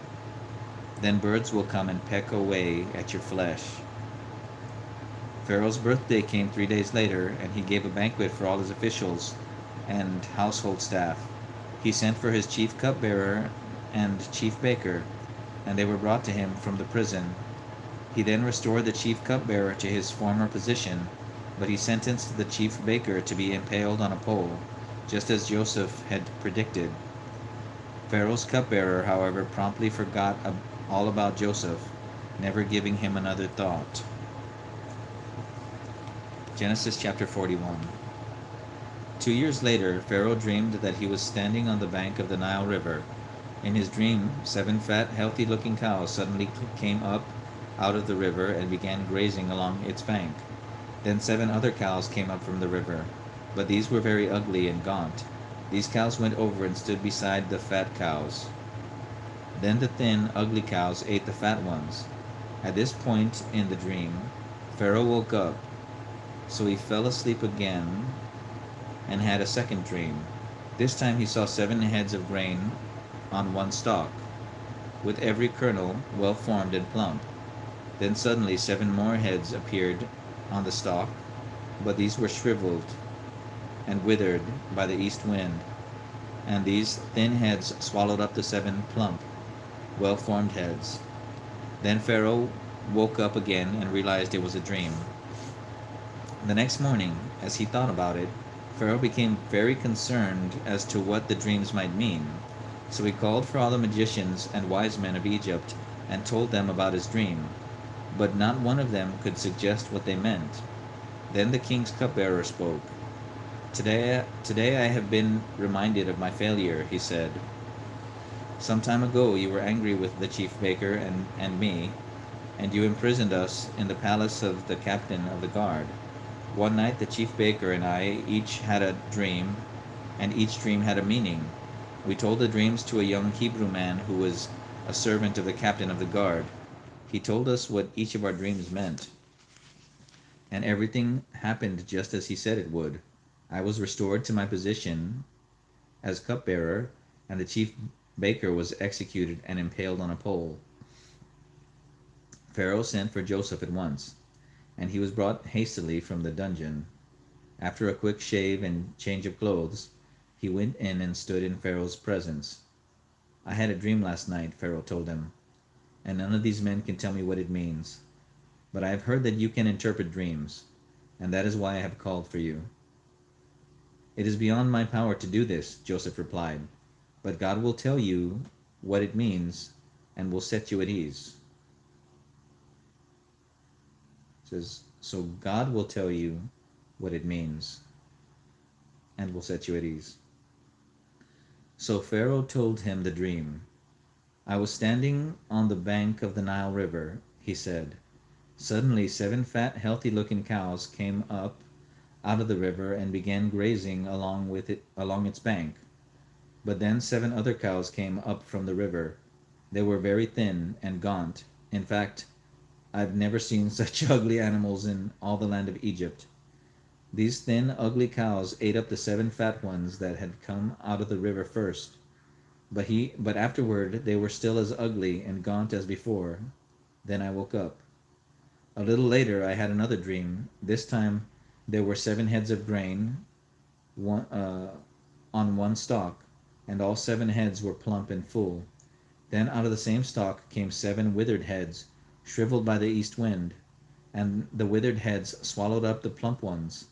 Then birds will come and peck away at your flesh." Pharaoh's birthday came 3 days later, and he gave a banquet for all his officials and household staff. He sent for his chief cupbearer and chief baker, and they were brought to him from the prison. He then restored the chief cupbearer to his former position, but he sentenced the chief baker to be impaled on a pole, just as Joseph had predicted. Pharaoh's cupbearer, however, promptly forgot all about Joseph, never giving him another thought. Genesis chapter 41. 2 years later, Pharaoh dreamed that he was standing on the bank of the Nile River. In his dream, 7 fat, healthy-looking cows suddenly came up out of the river and began grazing along its bank. Then 7 other cows came up from the river, but these were very ugly and gaunt. These cows went over and stood beside the fat cows. Then the thin, ugly cows ate the fat ones. At this point in the dream, Pharaoh woke up, so he fell asleep again and had a second dream. This time he saw 7 heads of grain on one stalk, with every kernel well formed and plump. Then suddenly 7 more heads appeared on the stalk, but these were shriveled and withered by the east wind, and these thin heads swallowed up the 7 plump, well formed heads. Then Pharaoh woke up again and realized it was a dream. The next morning, as he thought about it, Pharaoh became very concerned as to what the dreams might mean. So he called for all the magicians and wise men of Egypt and told them about his dream, but not one of them could suggest what they meant. Then the king's cupbearer spoke. Today I have been reminded of my failure, he said. Some time ago you were angry with the chief baker and me, and you imprisoned us in the palace of the captain of the guard. One night the chief baker and I each had a dream, and each dream had a meaning. We told the dreams to a young Hebrew man who was a servant of the captain of the guard. He told us what each of our dreams meant, and everything happened just as he said it would. I was restored to my position as cupbearer, and the chief baker was executed and impaled on a pole. Pharaoh sent for Joseph at once, and he was brought hastily from the dungeon. After a quick shave and change of clothes, he went in and stood in Pharaoh's presence. I had a dream last night, Pharaoh told him, and none of these men can tell me what it means. But I have heard that you can interpret dreams, and that is why I have called for you. It is beyond my power to do this, Joseph replied, but God will tell you what it means and will set you at ease. It says, so God will tell you what it means and will set you at ease. So Pharaoh told him the dream. I was standing on the bank of the Nile River, he said. Suddenly 7 fat, healthy-looking cows came up out of the river and began grazing along its bank. But then 7 other cows came up from the river. They were very thin and gaunt. In fact, I've never seen such ugly animals in all the land of Egypt. These thin, ugly cows ate up the 7 fat ones that had come out of the river first. But afterward they were still as ugly and gaunt as before. Then I woke up. A little later I had another dream. This time there were 7 heads of grain on one stalk, and all 7 heads were plump and full. Then out of the same stalk came 7 withered heads, shriveled by the east wind, and the withered heads swallowed up the plump ones.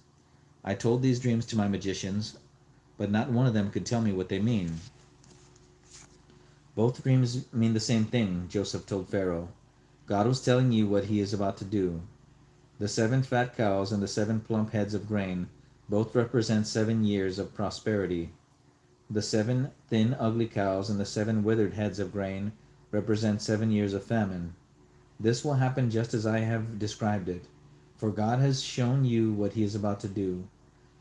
I told these dreams to my magicians, but not one of them could tell me what they mean. Both dreams mean the same thing, Joseph told Pharaoh. God was telling you what he is about to do. The 7 fat cows and the 7 plump heads of grain both represent 7 years of prosperity. The 7 thin, ugly cows and the 7 withered heads of grain represent 7 years of famine. This will happen just as I have described it, for God has shown you what he is about to do.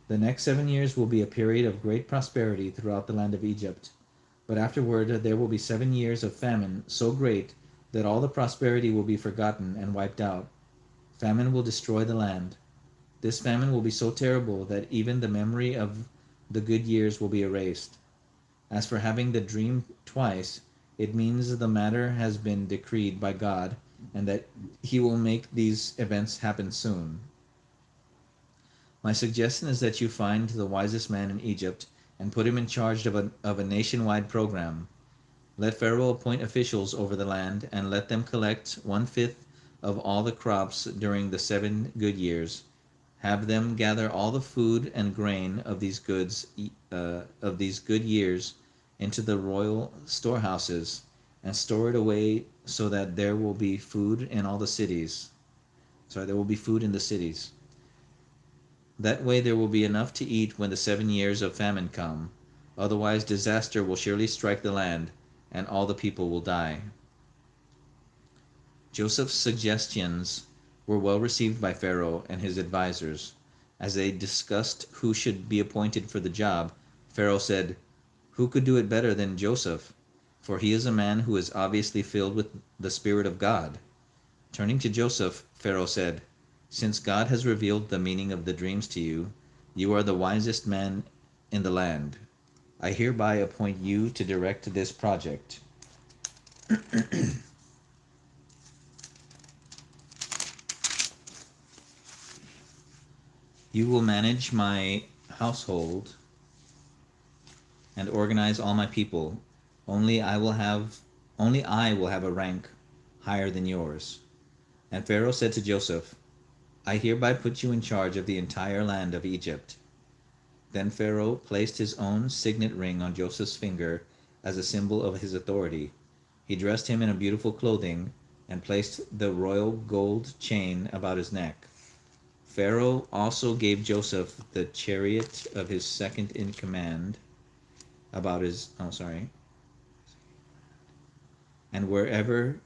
The next 7 years will be a period of great prosperity throughout the land of Egypt, but afterward there will be 7 years of famine so great that all the prosperity will be forgotten and wiped out. Famine will destroy the land. This famine will be so terrible that even the memory of the good years will be erased. As for having the dream twice, it means the matter has been decreed by God and that he will make these events happen soon. My suggestion is that you find the wisest man in Egypt and put him in charge of a nationwide program. Let Pharaoh appoint officials over the land and let them collect 1/5 of all the crops during the 7 good years. Have them gather all the food and grain of these good years into the royal storehouses and store it away so that there will be food in all the cities. There will be food in the cities. That way there will be enough to eat when the 7 years of famine come. Otherwise disaster will surely strike the land and all the people will die. Joseph's suggestions were well received by Pharaoh and his advisors. As they discussed who should be appointed for the job, Pharaoh said, "Who could do it better than Joseph? For he is a man who is obviously filled with the Spirit of God." Turning to Joseph, Pharaoh said, "Since God has revealed the meaning of the dreams to you, you are the wisest man in the land. I hereby appoint you to direct this project." You will manage my household and organize all my people. Only I will have only I will have a rank higher than yours." And Pharaoh said to Joseph, "I hereby put you in charge of the entire land of Egypt." Then Pharaoh placed his own signet ring on Joseph's finger as a symbol of his authority. He dressed him in a beautiful clothing and placed the royal gold chain about his neck. Pharaoh also gave Joseph the chariot of his second in command about his and wherever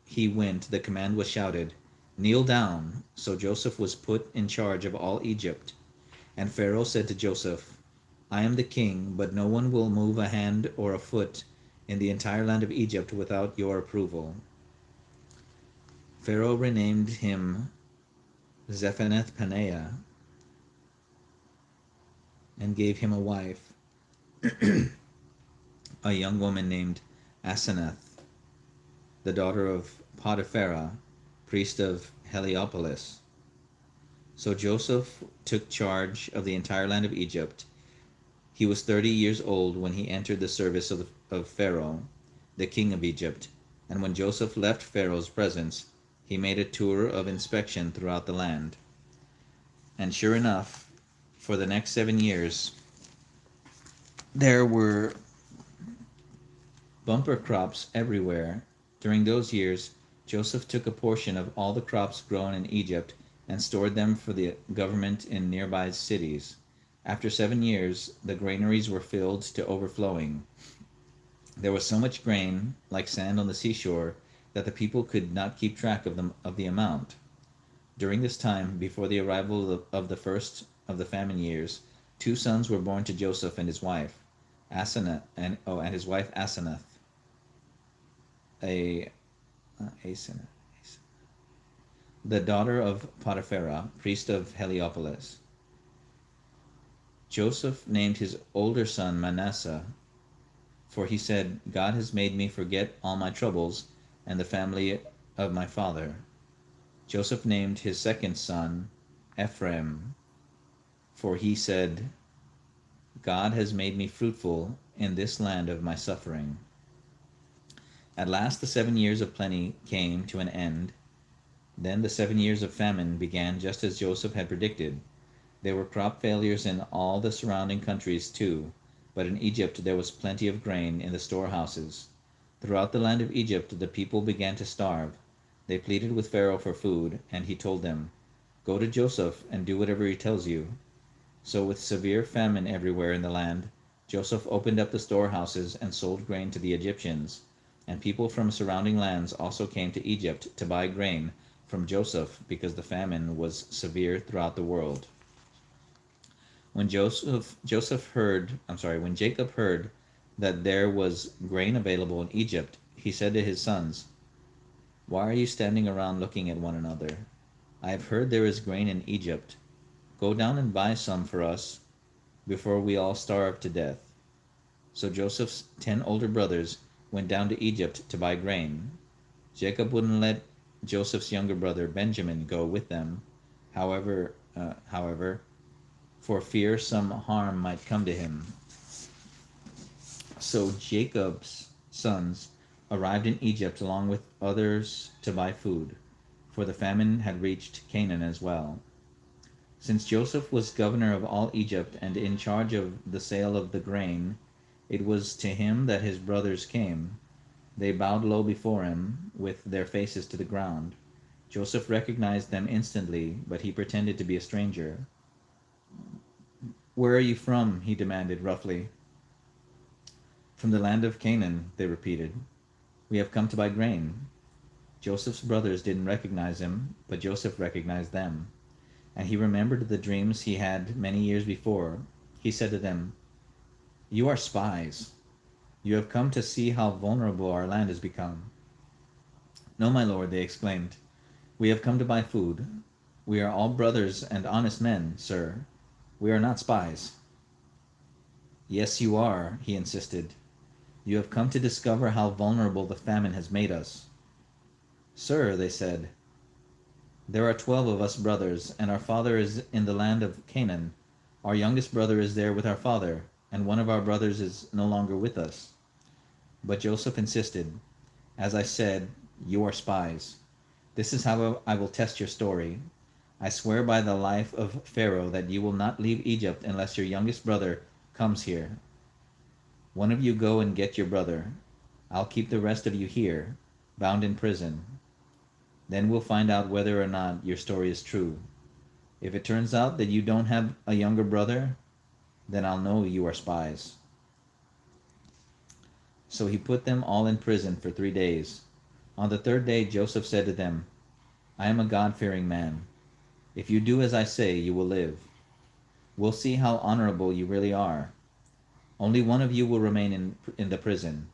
he went the command was shouted, "Kneel down." So Joseph was put in charge of all Egypt. And Pharaoh said to Joseph, "I am the king, but no one will move a hand or a foot in the entire land of Egypt without your approval." Pharaoh renamed him Zephanath-paneah and gave him a wife, a young woman named Asenath, the daughter of Potipharah, priest of Heliopolis. So Joseph took charge of the entire land of Egypt. He was 30 years old when he entered the service of Pharaoh, the king of Egypt. And when Joseph left Pharaoh's presence, he made a tour of inspection throughout the land. And sure enough, for the next 7 years, there were bumper crops everywhere. During those years, Joseph took a portion of all the crops grown in Egypt and stored them for the government in nearby cities. After 7 years, the granaries were filled to overflowing. There was so much grain, like sand on the seashore, that the people could not keep track of the amount. During this time, before the arrival of the first of the famine years, 2 sons were born to Joseph and his wife, Asenath, the daughter of Potipharah, priest of Heliopolis. Joseph named his older son Manasseh, for he said, "God has made me forget all my troubles and the family of my father." Joseph named his second son Ephraim, for he said, "God has made me fruitful in this land of my suffering." At last the 7 years of plenty came to an end. Then the 7 years of famine began just as Joseph had predicted. There were crop failures in all the surrounding countries too, but in Egypt there was plenty of grain in the storehouses. Throughout the land of Egypt the people began to starve. They pleaded with Pharaoh for food, and he told them, "Go to Joseph and do whatever he tells you." So with severe famine everywhere in the land, Joseph opened up the storehouses and sold grain to the Egyptians, and people from surrounding lands also came to Egypt to buy grain from Joseph because the famine was severe throughout the world. When when Jacob heard that there was grain available in Egypt, he said to his sons, "Why are you standing around looking at one another? I have heard there is grain in Egypt. Go down and buy some for us before we all starve to death." So Joseph's 10 older brothers went down to Egypt to buy grain. Jacob wouldn't let Joseph's younger brother Benjamin go with them, however, for fear some harm might come to him. So Jacob's sons arrived in Egypt along with others to buy food, for the famine had reached Canaan as well. Since Joseph was governor of all Egypt and in charge of the sale of the grain, it was to him that his brothers came. They bowed low before him, with their faces to the ground. Joseph recognized them instantly, but he pretended to be a stranger. "Where are you from?" he demanded roughly. "From the land of Canaan," they repeated. "We have come to buy grain." Joseph's brothers didn't recognize him, but Joseph recognized them. And he remembered the dreams he had many years before. He said to them, "You are spies. You have come to see how vulnerable our land has become." "No, my lord," they exclaimed. "We have come to buy food. We are all brothers and honest men, sir. We are not spies." "Yes, you are," he insisted. "You have come to discover how vulnerable the famine has made us." "Sir," they said, There are 12 of us brothers, and our father is in the land of Canaan. Our youngest brother is there with our father, and one of our brothers is no longer with us." But Joseph insisted, "As I said, you are spies. This is how I will test your story. I swear by the life of Pharaoh that you will not leave Egypt unless your youngest brother comes here. One of you go and get your brother. I'll keep the rest of you here, bound in prison. Then we'll find out whether or not your story is true. If it turns out that you don't have a younger brother, then I'll know you are spies." So he put them all in prison for 3 days. On the third day Joseph said to them, "I am a God-fearing man. If you do as I say, you will live. We'll see how honorable you really are. Only one of you will remain in the prison.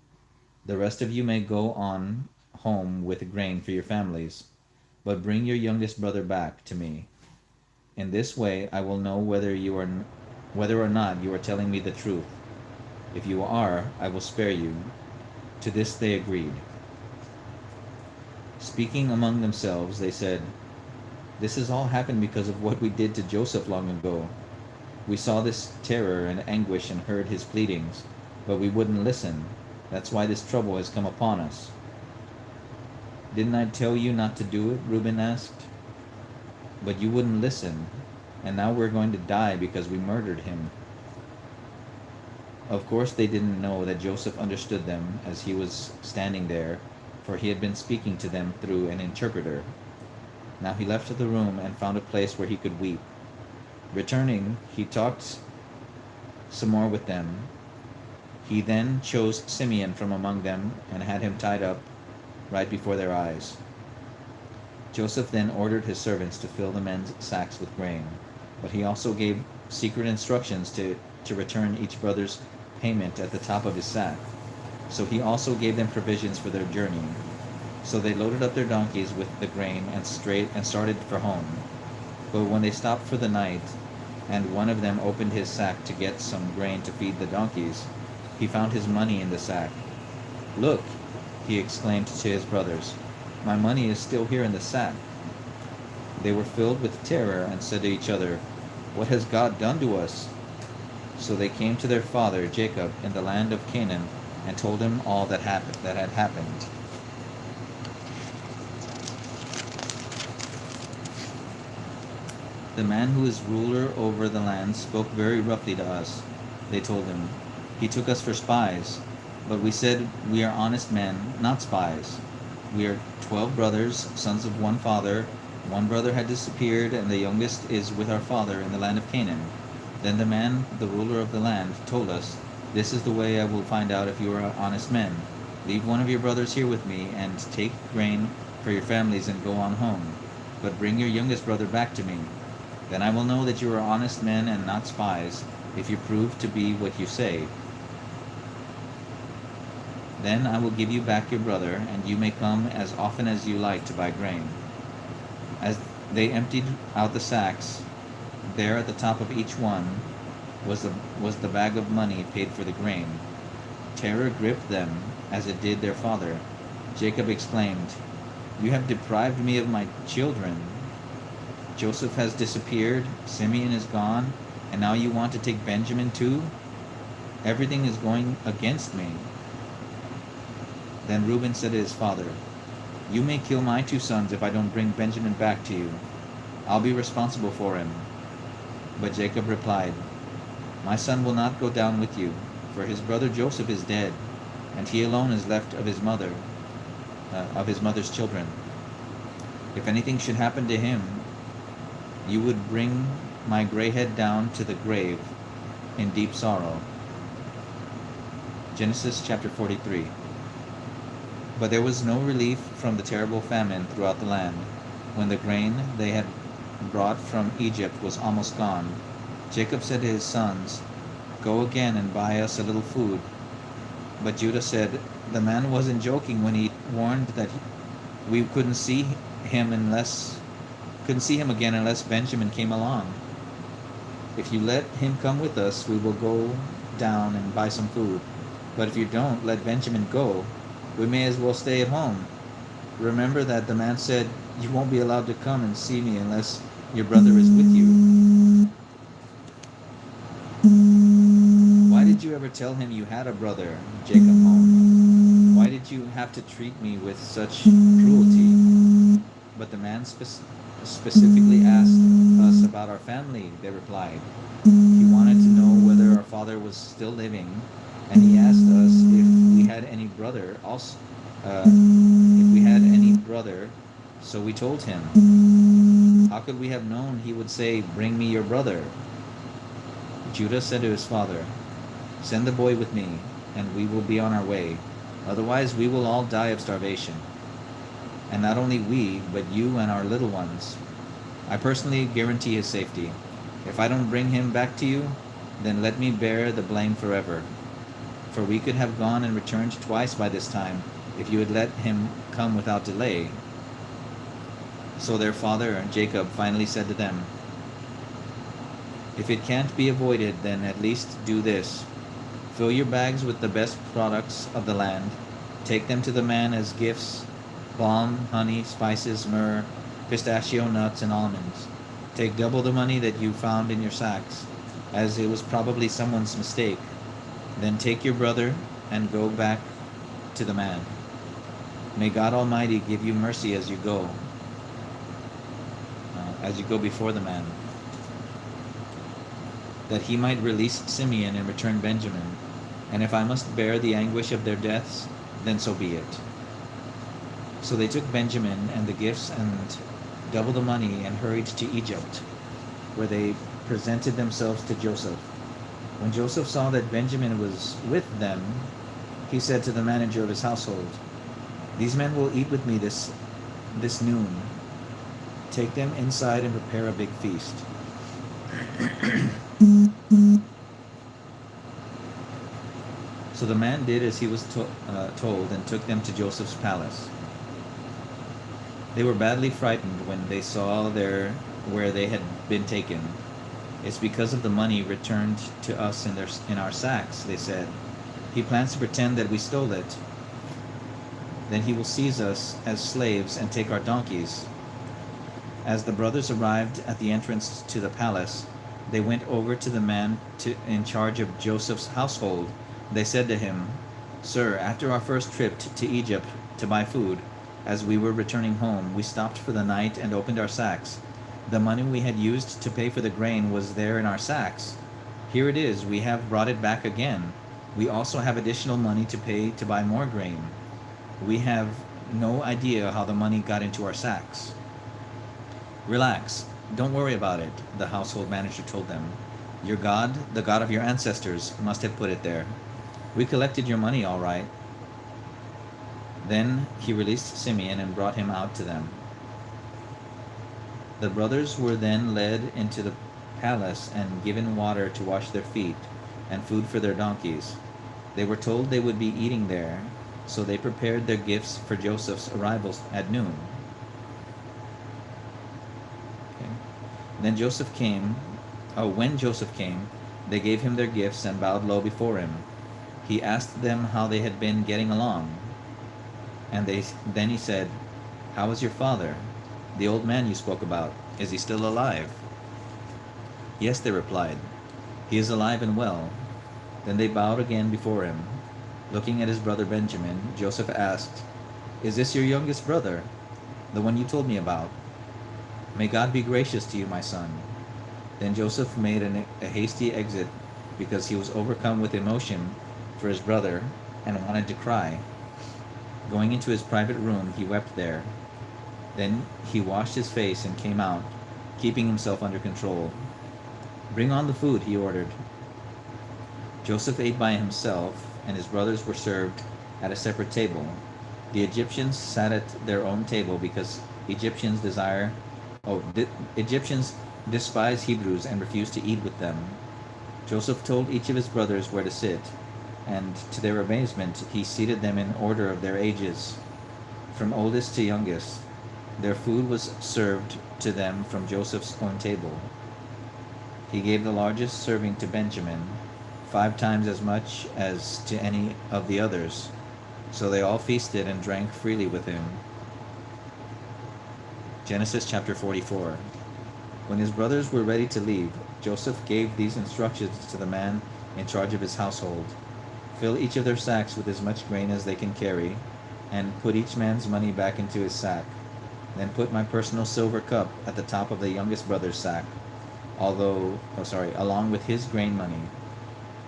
The rest of you may go on home with grain for your families, but bring your youngest brother back to me. In this way I will know whether or not you are telling me the truth. If you are, I will spare you." To this they agreed. Speaking among themselves, they said, "This has all happened because of what we did to Joseph long ago. We saw this terror and anguish and heard his pleadings, but we wouldn't listen. That's why this trouble has come upon us." "Didn't I tell you not to do it?" Reuben asked. "But you wouldn't listen, and now we're going to die because we murdered him." Of course they didn't know that Joseph understood them as he was standing there, for he had been speaking to them through an interpreter. Now he left the room and found a place where he could weep. Returning, he talked some more with them. He then chose Simeon from among them and had him tied up right before their eyes. Joseph then ordered his servants to fill the men's sacks with grain, but he also gave secret instructions to return each brother's payment at the top of his sack. So he also gave them provisions for their journey. So they loaded up their donkeys with the grain and started for home. But when they stopped for the night, and one of them opened his sack to get some grain to feed the donkeys, he found his money in the sack. "Look," he exclaimed to his brothers, "my money is still here in the sack." They were filled with terror and said to each other, "What has God done to us?" So they came to their father Jacob in the land of Canaan and told him all that had happened. "The man who is ruler over the land spoke very roughly to us," they told him. "He took us for spies, but we said we are honest men, not spies. We are 12 brothers, sons of one father. One brother had disappeared, and the youngest is with our father in the land of Canaan." Then the man, the ruler of the land, told us, "This is the way I will find out if you are honest men. Leave one of your brothers here with me, and take grain for your families and go on home. But bring your youngest brother back to me. Then I will know that you are honest men and not spies, if you prove to be what you say. Then I will give you back your brother, and you may come as often as you like to buy grain." As they emptied out the sacks, there at the top of each one was the bag of money paid for the grain. Terror gripped them as it did their father. Jacob exclaimed, "You have deprived me of my children. Joseph has disappeared, Simeon is gone, and now you want to take Benjamin too? Everything is going against me." Then Reuben said to his father, "You may kill my 2 sons if I don't bring Benjamin back to you. I'll be responsible for him." But Jacob replied, "My son will not go down with you, for his brother Joseph is dead, and he alone is left of his mother's children. If anything should happen to him, you would bring my gray head down to the grave in deep sorrow." Genesis chapter 43. But there was no relief from the terrible famine throughout the land. When the grain they had brought from Egypt was almost gone, Jacob said to his sons, "Go again and buy us a little food." But Judah said, "The man wasn't joking when he warned that we couldn't see him again unless Benjamin came along. If you let him come with us, we will go down and buy some food. But if you don't let Benjamin go, we may as well stay at home." Remember that the man said, "You won't be allowed to come and see me unless your brother is with you." "Why did you ever tell him you had a brother?" Jacob moaned. "Why did you have to treat me with such cruelty?" "But the man specifically asked us about our family," they replied. "He wanted to know whether our father was still living, and he asked us if we had any brother also, so we told him. How could we have known he would say, 'Bring me your brother'?" Judah said to his father, "Send the boy with me, and we will be on our way. Otherwise we will all die of starvation. And not only we, but you and our little ones. I personally guarantee his safety. If I don't bring him back to you, then let me bear the blame forever. For we could have gone and returned twice by this time, if you had let him come without delay." So their father, Jacob, finally said to them, "If it can't be avoided, then at least do this. Fill your bags with the best products of the land. Take them to the man as gifts: balm, honey, spices, myrrh, pistachio nuts, and almonds. Take double the money that you found in your sacks, as it was probably someone's mistake. Then take your brother and go back to the man. May God Almighty give you mercy as you go before the man, that he might release Simeon and return Benjamin. And if I must bear the anguish of their deaths, then so be it." So they took Benjamin and the gifts and double the money and hurried to Egypt, where they presented themselves to Joseph. When Joseph saw that Benjamin was with them, he said to the manager of his household, "These men will eat with me this noon. Take them inside and prepare a big feast." So the man did as he was told and took them to Joseph's palace. They were badly frightened when they saw where they had been taken. "It's because of the money returned to us in our sacks," they said. "He plans to pretend that we stole it. Then he will seize us as slaves and take our donkeys." As the brothers arrived at the entrance to the palace, they went over to the man in charge of Joseph's household. They said to him, "Sir, after our first trip to Egypt to buy food, as we were returning home, we stopped for the night and opened our sacks. The money we had used to pay for the grain was there in our sacks. Here it is, we have brought it back again. We also have additional money to pay to buy more grain. We have no idea how the money got into our sacks." "Relax, don't worry about it," the household manager told them. "Your God, the God of your ancestors, must have put it there. We collected your money all right." Then he released Simeon and brought him out to them. The brothers were then led into the palace and given water to wash their feet and food for their donkeys. They were told they would be eating there, so they prepared their gifts for Joseph's arrival at noon. When Joseph came, they gave him their gifts and bowed low before him. He asked them how they had been getting along. And then he said, "How is your father, the old man you spoke about? Is he still alive?" "Yes," they replied, "he is alive and well." Then they bowed again before him. Looking at his brother Benjamin, Joseph asked, "Is this your youngest brother, the one you told me about? May God be gracious to you, my son." Then Joseph made a hasty exit because he was overcome with emotion for his brother and wanted to cry. Going into his private room, he wept there. Then he washed his face and came out, keeping himself under control. "Bring on the food," he ordered. Joseph ate by himself, and his brothers were served at a separate table. The Egyptians sat at their own table because Egyptians despise Hebrews and refuse to eat with them. Joseph told each of his brothers where to sit, and to their amazement he seated them in order of their ages, from oldest to youngest. Their food was served to them from Joseph's own table. He gave the largest serving to Benjamin, 5 times as much as to any of the others. So they all feasted and drank freely with him. Genesis chapter 44. When his brothers were ready to leave, Joseph gave these instructions to the man in charge of his household. Fill each of their sacks with as much grain as they can carry, and put each man's money back into his sack. Then put my personal silver cup at the top of the youngest brother's sack, along with his grain money.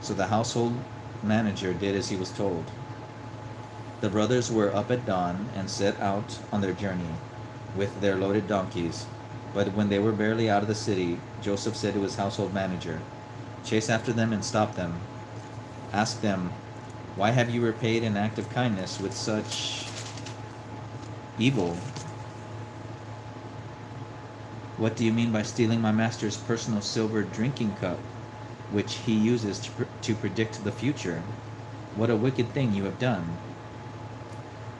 So the household manager did as he was told. The brothers were up at dawn and set out on their journey with their loaded donkeys. But when they were barely out of the city, Joseph said to his household manager, "Chase after them and stop them. Ask them, 'Why have you repaid an act of kindness with such evil? What do you mean by stealing my master's personal silver drinking cup, which he uses to predict the future? What a wicked thing you have done.'"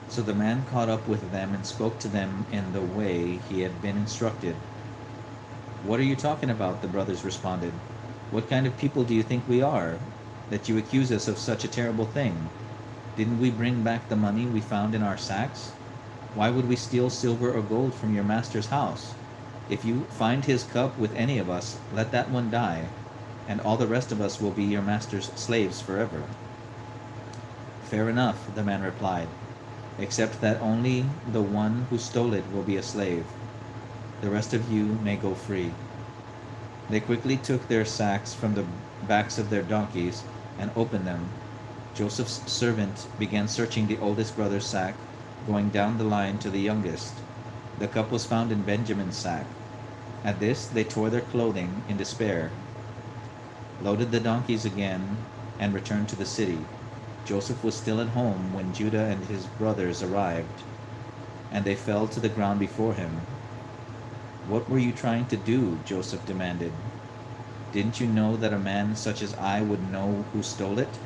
So the man caught up with them and spoke to them in the way he had been instructed. "What are you talking about?" the brothers responded. "What kind of people do you think we are, that you accuse us of such a terrible thing? Didn't we bring back the money we found in our sacks? Why would we steal silver or gold from your master's house? If you find his cup with any of us, let that one die, and all the rest of us will be your master's slaves forever." "Fair enough," the man replied, "except that only the one who stole it will be a slave. The rest of you may go free." They quickly took their sacks from the backs of their donkeys and opened them. Joseph's servant began searching the oldest brother's sack, going down the line to the youngest. The cup was found in Benjamin's sack. At this they tore their clothing in despair, loaded the donkeys again, and returned to the city. Joseph was still at home when Judah and his brothers arrived, and they fell to the ground before him. "What were you trying to do?" Joseph demanded. "Didn't you know that a man such as I would know who stole it?"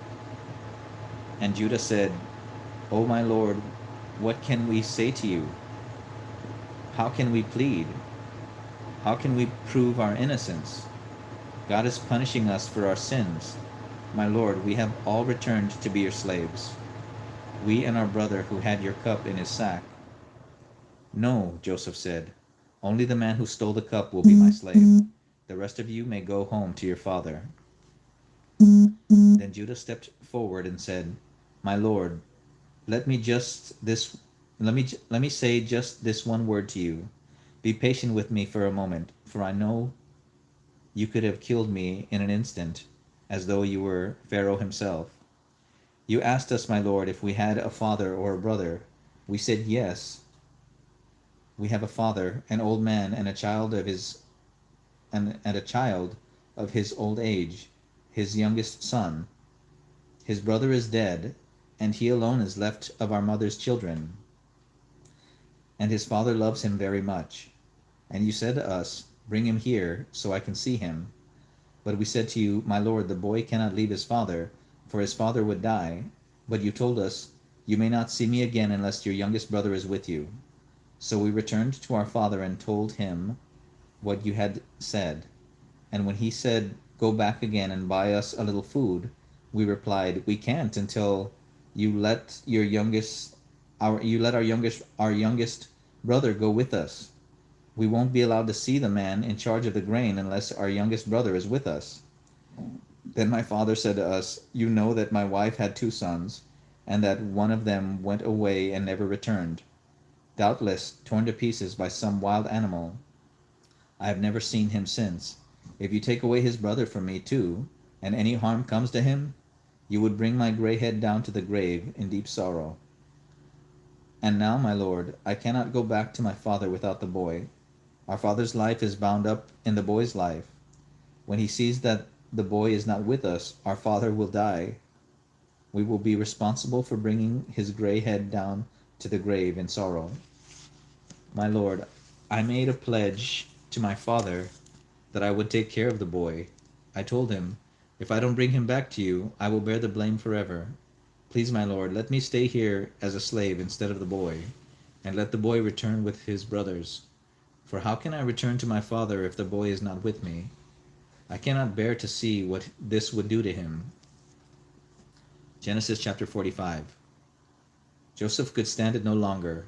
And Judah said, "O my lord, what can we say to you? How can we plead? How can we prove our innocence? God is punishing us for our sins. My lord, we have all returned to be your slaves, we and our brother who had your cup in his sack." "No," Joseph said, "only the man who stole the cup will be my slave. The rest of you may go home to your father." Then Judah stepped forward and said, "My lord, let me say just this one word to you. Be patient with me for a moment, for I know you could have killed me in an instant, as though you were Pharaoh himself. You asked us, my lord, if we had a father or a brother. We said, 'Yes, we have a father, an old man, and a child of his old age, his youngest son. His brother is dead, and he alone is left of our mother's children, and his father loves him very much. And you said to us, Bring him here, so I can see him. But we said to you, My lord, the boy cannot leave his father, for his father would die. But you told us, You may not see me again unless your youngest brother is with you.' So we returned to our father and told him what you had said. And when he said, 'Go back again and buy us a little food,' we replied, 'We can't until you let our youngest brother go with us. We won't be allowed to see the man in charge of the grain unless our youngest brother is with us.' Then my father said to us, 'You know that my wife had 2 sons, and that one of them went away and never returned, doubtless torn to pieces by some wild animal. I have never seen him since. If you take away his brother from me too, and any harm comes to him, you would bring my gray head down to the grave in deep sorrow. And now, my lord, I cannot go back to my father without the boy. Our father's life is bound up in the boy's life. When he sees that the boy is not with us, our father will die. We will be responsible for bringing his gray head down to the grave in sorrow. My lord, I made a pledge to my father that I would take care of the boy. I told him, if I don't bring him back to you, I will bear the blame forever. Please, my lord, let me stay here as a slave instead of the boy, and let the boy return with his brothers. For how can I return to my father if the boy is not with me? I cannot bear to see what this would do to him." Genesis chapter 45. Joseph could stand it no longer.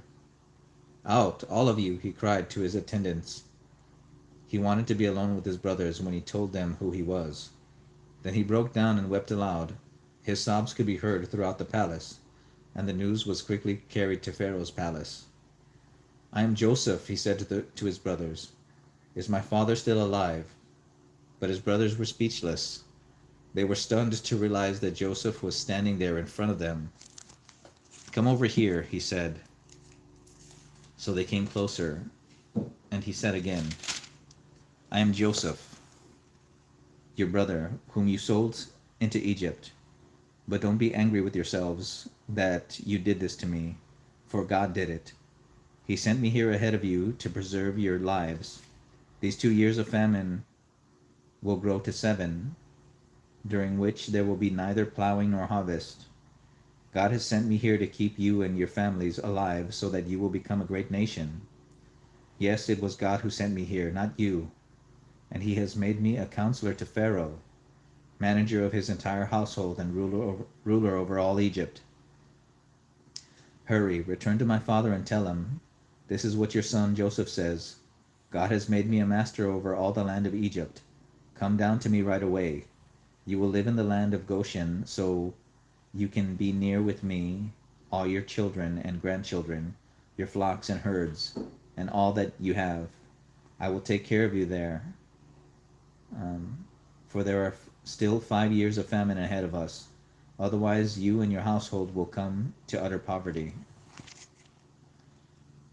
"Out, all of you!" he cried to his attendants. He wanted to be alone with his brothers when he told them who he was. Then he broke down and wept aloud. His sobs could be heard throughout the palace, and the news was quickly carried to Pharaoh's palace. "I am Joseph," he said to his brothers. "Is my father still alive?" But his brothers were speechless. They were stunned to realize that Joseph was standing there in front of them. "Come over here," he said. So they came closer, and he said again, "I am Joseph, your brother, whom you sold into Egypt. But don't be angry with yourselves that you did this to me, for God did it. He sent me here ahead of you to preserve your lives. These 2 years of famine will grow to 7, during which there will be neither plowing nor harvest. God has sent me here to keep you and your families alive so that you will become a great nation. Yes, it was God who sent me here, not you. And he has made me a counselor to Pharaoh, manager of his entire household and ruler over all Egypt. Hurry, return to my father and tell him, this is what your son Joseph says. God has made me a master over all the land of Egypt. Come down to me right away. You will live in the land of Goshen, so you can be near with me, all your children and grandchildren, your flocks and herds, and all that you have. I will take care of you there. For there are still 5 years of famine ahead of us. Otherwise, you and your household will come to utter poverty."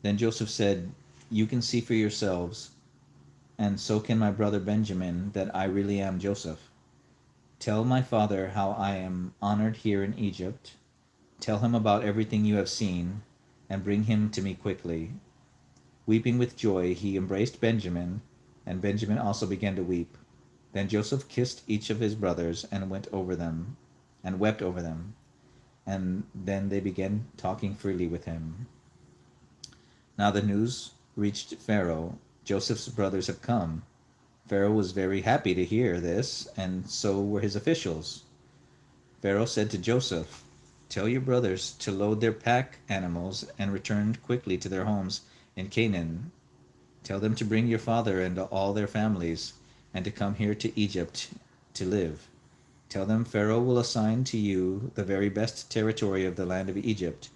Then Joseph said, "You can see for yourselves, and so can my brother Benjamin, that I really am Joseph. Tell my father how I am honored here in Egypt. Tell him about everything you have seen, and bring him to me quickly." Weeping with joy, he embraced Benjamin, and Benjamin also began to weep. Then Joseph kissed each of his brothers and wept over them. And then they began talking freely with him. Now the news reached Pharaoh. Joseph's brothers have come. Pharaoh was very happy to hear this, and so were his officials. Pharaoh said to Joseph, "Tell your brothers to load their pack animals and return quickly to their homes in Canaan. Tell them to bring your father and all their families, and to come here to Egypt to live. Tell them Pharaoh will assign to you the very best territory of the land of Egypt.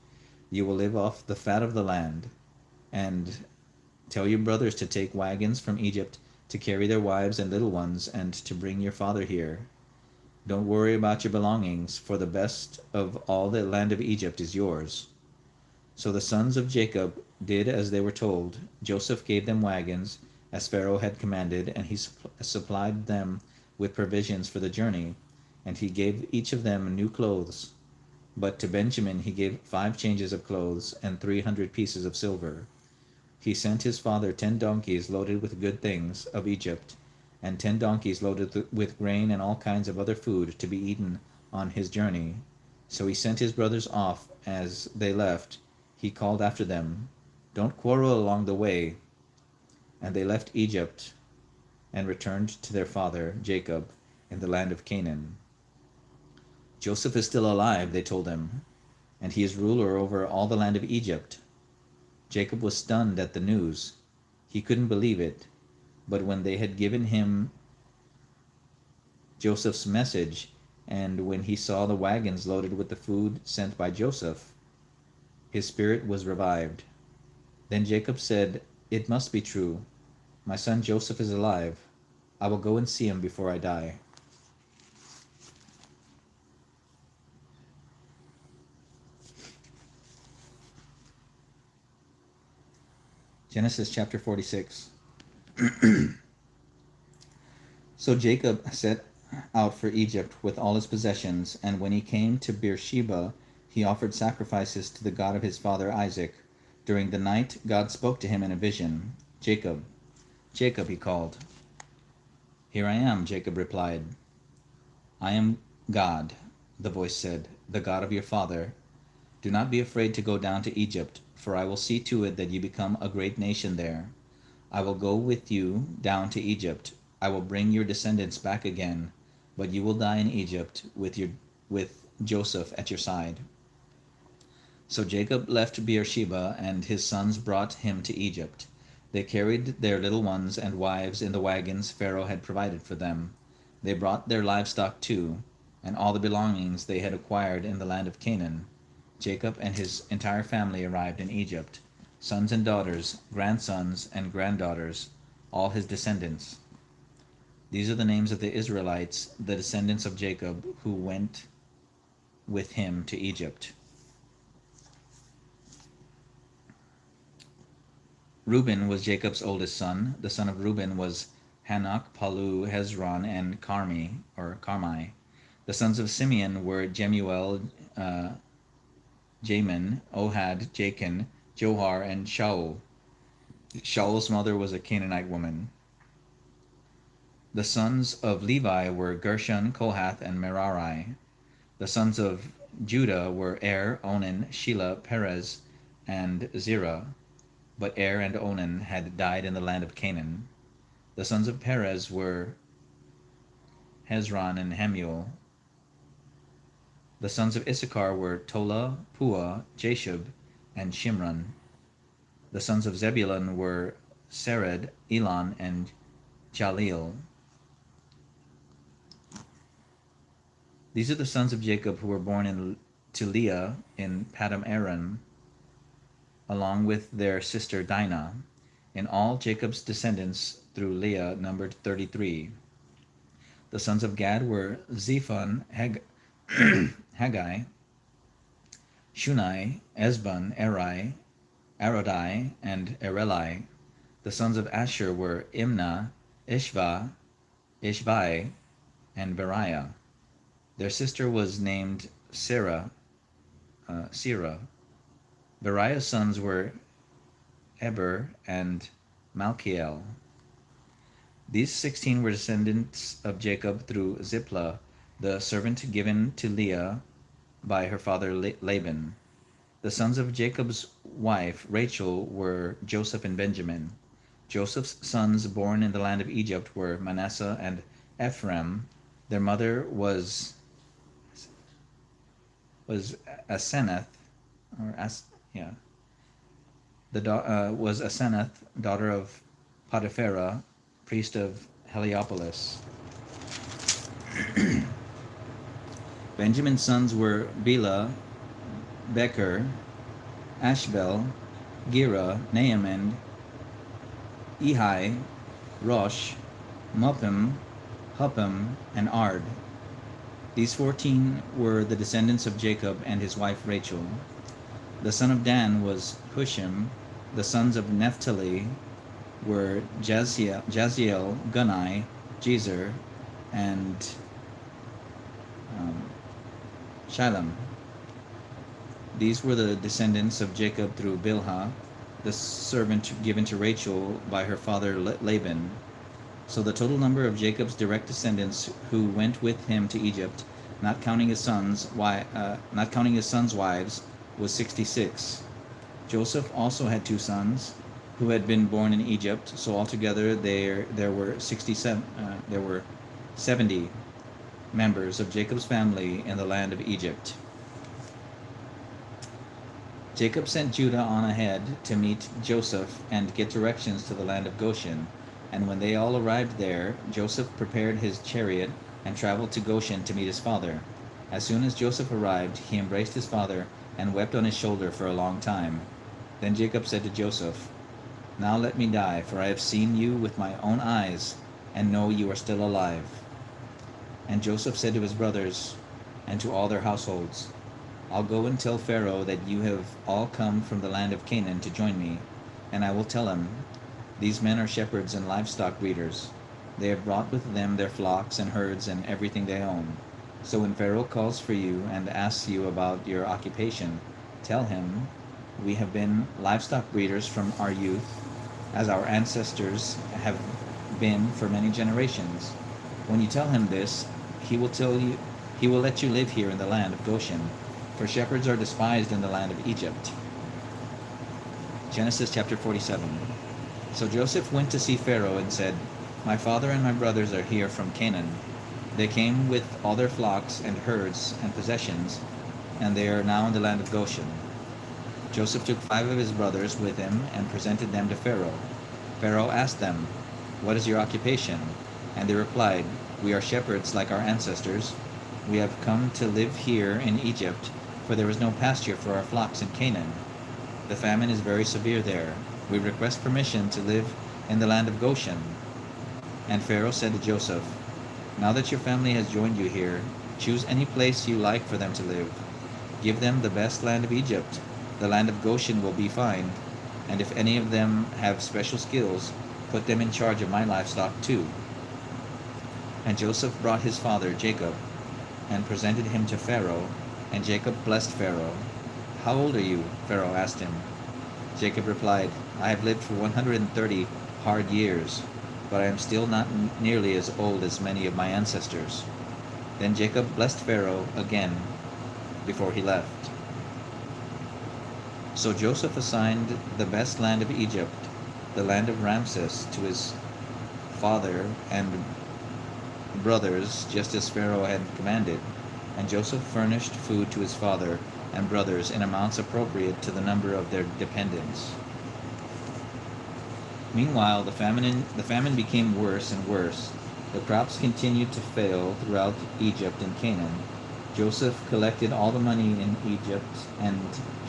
You will live off the fat of the land. And tell your brothers to take wagons from Egypt to carry their wives and little ones and to bring your father here. Don't worry about your belongings, for the best of all the land of Egypt is yours." So the sons of Jacob did as they were told. Joseph gave them wagons, as Pharaoh had commanded, and he supplied them with provisions for the journey, and he gave each of them new clothes. But to Benjamin he gave 5 changes of clothes and 300 pieces of silver. He sent his father 10 donkeys loaded with good things of Egypt, and 10 donkeys loaded with grain and all kinds of other food to be eaten on his journey. So he sent his brothers off. As they left, he called after them, "Don't quarrel along the way." And they left Egypt and returned to their father Jacob in the land of Canaan. "Joseph is still alive," they told him, "and he is ruler over all the land of Egypt." Jacob was stunned at the news. He couldn't believe it. But when they had given him Joseph's message, and when he saw the wagons loaded with the food sent by Joseph, his spirit was revived. Then Jacob said, "It must be true. My son Joseph is alive. I will go and see him before I die." Genesis chapter 46. So Jacob set out for Egypt with all his possessions, and when he came to Beersheba, he offered sacrifices to the God of his father Isaac. During the night, God spoke to him in a vision. "Jacob, Jacob," he called. "Here I am," Jacob replied. "I am God," the voice said, "the God of your father. Do not be afraid to go down to Egypt, for I will see to it that you become a great nation there. I will go with you down to Egypt. I will bring your descendants back again, but you will die in Egypt with Joseph at your side." So Jacob left Beersheba, and his sons brought him to Egypt. They carried their little ones and wives in the wagons Pharaoh had provided for them. They brought their livestock too, and all the belongings they had acquired in the land of Canaan. Jacob and his entire family arrived in Egypt, sons and daughters, grandsons and granddaughters, all his descendants. These are the names of the Israelites, the descendants of Jacob, who went with him to Egypt. Reuben was Jacob's oldest son. The son of Reuben was Hanok, Palu, Hezron, and Carmi. The sons of Simeon were Jemuel, Jamin, Ohad, Jachin, Johar, and Shaul. Shaul's mother was a Canaanite woman. The sons of Levi were Gershon, Kohath, and Merari. The sons of Judah were Er, Onan, Shelah, Perez, and Zerah. But Er and Onan had died in the land of Canaan. The sons of Perez were Hezron and Hamuel. The sons of Issachar were Tola, Pua, Jashub, and Shimron. The sons of Zebulun were Sered, Elon, and Jaleel. These are the sons of Jacob who were born to Leah in Padam Aram, along with their sister Dinah. In all, Jacob's descendants through Leah numbered 33. The sons of Gad were Zephon, Haggai, Shunai, Esbon, Eri, Arodai, and Ereli. The sons of Asher were Imnah, Ishvai, and Beriah. Their sister was named Serah. Beriah's sons were Eber and Malchiel. These 16 were descendants of Jacob through Ziplah, the servant given to Leah by her father Laban. The sons of Jacob's wife Rachel were Joseph and Benjamin. Joseph's sons born in the land of Egypt were Manasseh and Ephraim. Their mother was Asenath, was Asenath, daughter of Potipharah, priest of Heliopolis. Benjamin's sons were Bela, Becher, Ashbel, Gera, Naaman, Ehi, Rosh, Muppim, Huppim, and Ard. These 14 were the descendants of Jacob and his wife Rachel. The son of Dan was Hushim. The sons of Naphtali were Jaziel, Gunai, Jezer, and Shilem. These were the descendants of Jacob through Bilhah, the servant given to Rachel by her father Laban. So the total number of Jacob's direct descendants who went with him to Egypt, not counting his sons' wives, was 66. Joseph also had 2 sons who had been born in Egypt, so altogether there were 70 members of Jacob's family in the land of Egypt. Jacob sent Judah on ahead to meet Joseph and get directions to the land of Goshen. And when they all arrived there, Joseph prepared his chariot and traveled to Goshen to meet his father. As soon as Joseph arrived, he embraced his father and wept on his shoulder for a long time. Then Jacob said to Joseph, "Now let me die, for I have seen you with my own eyes, and know you are still alive." And Joseph said to his brothers and to all their households, "I'll go and tell Pharaoh that you have all come from the land of Canaan to join me, and I will tell him, 'These men are shepherds and livestock breeders. They have brought with them their flocks and herds and everything they own. So when Pharaoh calls for you and asks you about your occupation, tell him, we have been livestock breeders from our youth, as our ancestors have been for many generations.' When you tell him this, he will let you live here in the land of Goshen, for shepherds are despised in the land of Egypt." Genesis chapter 47. So Joseph went to see Pharaoh and said, "My father and my brothers are here from Canaan. They came with all their flocks and herds and possessions, and they are now in the land of Goshen." Joseph took 5 of his brothers with him and presented them to Pharaoh. Pharaoh asked them, "What is your occupation?" And they replied, "We are shepherds like our ancestors. We have come to live here in Egypt, for there is no pasture for our flocks in Canaan. The famine is very severe there. We request permission to live in the land of Goshen." And Pharaoh said to Joseph, "Now that your family has joined you here, choose any place you like for them to live. Give them the best land of Egypt. The land of Goshen will be fine, and if any of them have special skills, put them in charge of my livestock too." And Joseph brought his father Jacob and presented him to Pharaoh, and Jacob blessed Pharaoh. "How old are you?" Pharaoh asked him. Jacob replied, "I have lived for 130 hard years, but I am still not nearly as old as many of my ancestors." Then Jacob blessed Pharaoh again before he left. So Joseph assigned the best land of Egypt, the land of Ramses, to his father and brothers, just as Pharaoh had commanded. And Joseph furnished food to his father and brothers in amounts appropriate to the number of their dependents. Meanwhile, the famine became worse and worse. The crops continued to fail throughout Egypt and Canaan. Joseph collected all the money in Egypt and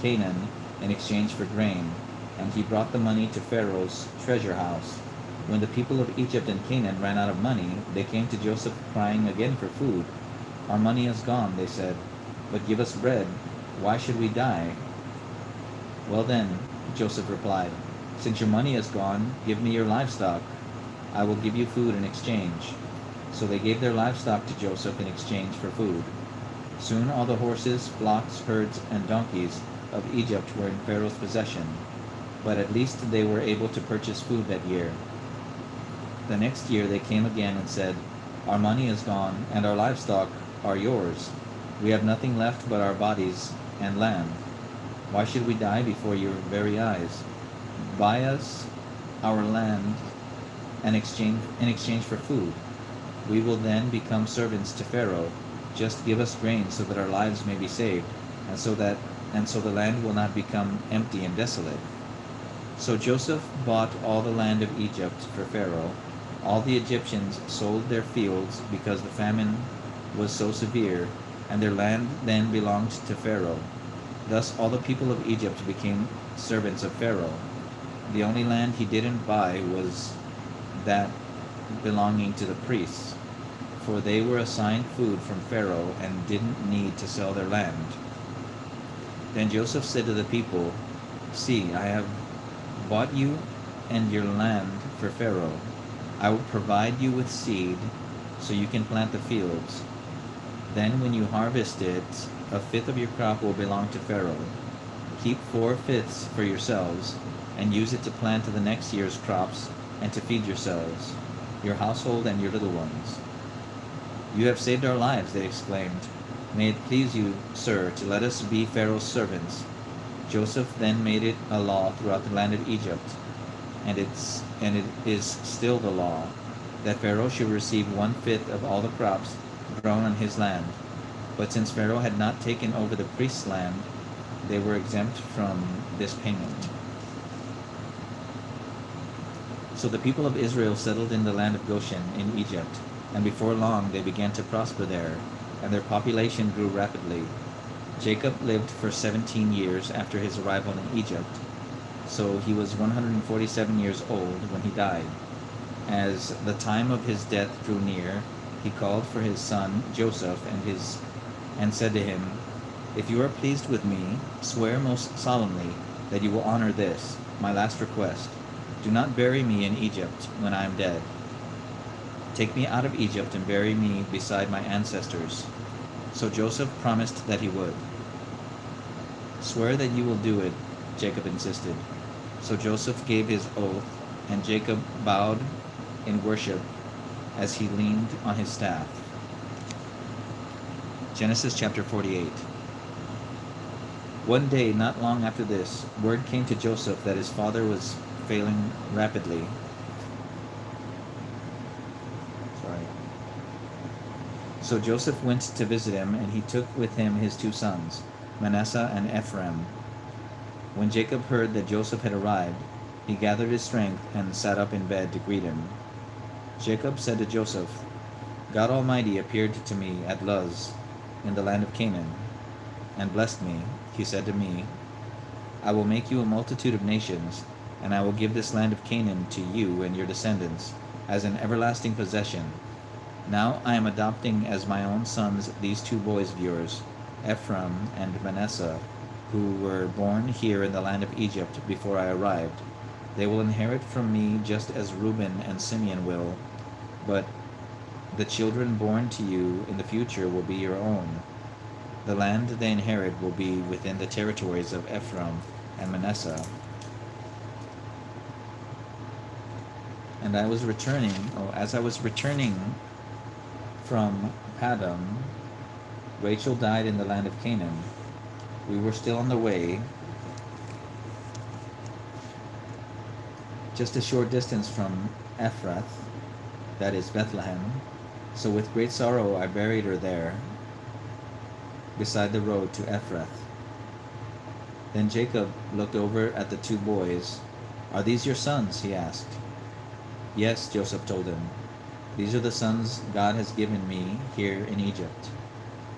Canaan in exchange for grain, and he brought the money to Pharaoh's treasure house. When the people of Egypt and Canaan ran out of money, they came to Joseph crying again for food. "Our money is gone," they said, "but give us bread. Why should we die?" "Well then," Joseph replied, "since your money is gone, give me your livestock. I will give you food in exchange." So they gave their livestock to Joseph in exchange for food. Soon all the horses, flocks, herds, and donkeys of Egypt were in Pharaoh's possession, but at least they were able to purchase food that year. The next year they came again and said, "Our money is gone, and our livestock are yours. We have nothing left but our bodies and land. Why should we die before your very eyes? Buy us our land in exchange for food. We will then become servants to Pharaoh. Just give us grain so that our lives may be saved, and so the land will not become empty and desolate." So Joseph bought all the land of Egypt for Pharaoh. All the Egyptians sold their fields because the famine was so severe, and their land then belonged to Pharaoh. Thus all the people of Egypt became servants of Pharaoh. The only land he didn't buy was that belonging to the priests, for they were assigned food from Pharaoh and didn't need to sell their land. Then Joseph said to the people, "See, I have bought you and your land for Pharaoh. I will provide you with seed so you can plant the fields. Then when you harvest it, a fifth of your crop will belong to Pharaoh. Keep 4/5 for yourselves and use it to plant the next year's crops and to feed yourselves, your household and your little ones." "You have saved our lives," they exclaimed. "May it please you, sir, to let us be Pharaoh's servants." Joseph then made it a law throughout the land of Egypt, and it is still the law, that Pharaoh should receive 1/5 of all the crops grown on his land. But since Pharaoh had not taken over the priest's land, they were exempt from this payment. So the people of Israel settled in the land of Goshen in Egypt, and before long they began to prosper there, and their population grew rapidly. Jacob lived for 17 years after his arrival in Egypt, so he was 147 years old when he died. As the time of his death drew near, he called for his son Joseph and said to him, "If you are pleased with me, swear most solemnly that you will honor this, my last request. Do not bury me in Egypt when I am dead. Take me out of Egypt and bury me beside my ancestors." So Joseph promised that he would. "Swear that you will do it," Jacob insisted. So Joseph gave his oath, and Jacob bowed in worship as he leaned on his staff. Genesis chapter 48. One day, not long after this, word came to Joseph that his father was failing rapidly. So Joseph went to visit him, and he took with him his 2 sons, Manasseh and Ephraim. When Jacob heard that Joseph had arrived, he gathered his strength and sat up in bed to greet him. Jacob said to Joseph, God Almighty appeared to me at Luz, in the land of Canaan, and blessed me. He said to me, I will make you a multitude of nations, and I will give this land of Canaan to you and your descendants as an everlasting possession. Now I am adopting as my own sons these two boys of yours, Ephraim and Manasseh, who were born here in the land of Egypt before I arrived. They will inherit from me just as Reuben and Simeon will, but the children born to you in the future will be your own. The land they inherit will be within the territories of Ephraim and Manasseh. And as I was returning from Padam, Rachel died in the land of Canaan. We were still on the way, just a short distance from Ephrath, that is Bethlehem. So with great sorrow I buried her there, beside the road to Ephrath. Then Jacob looked over at the two boys. Are these your sons? He asked. Yes, Joseph told him. These are the sons God has given me here in Egypt.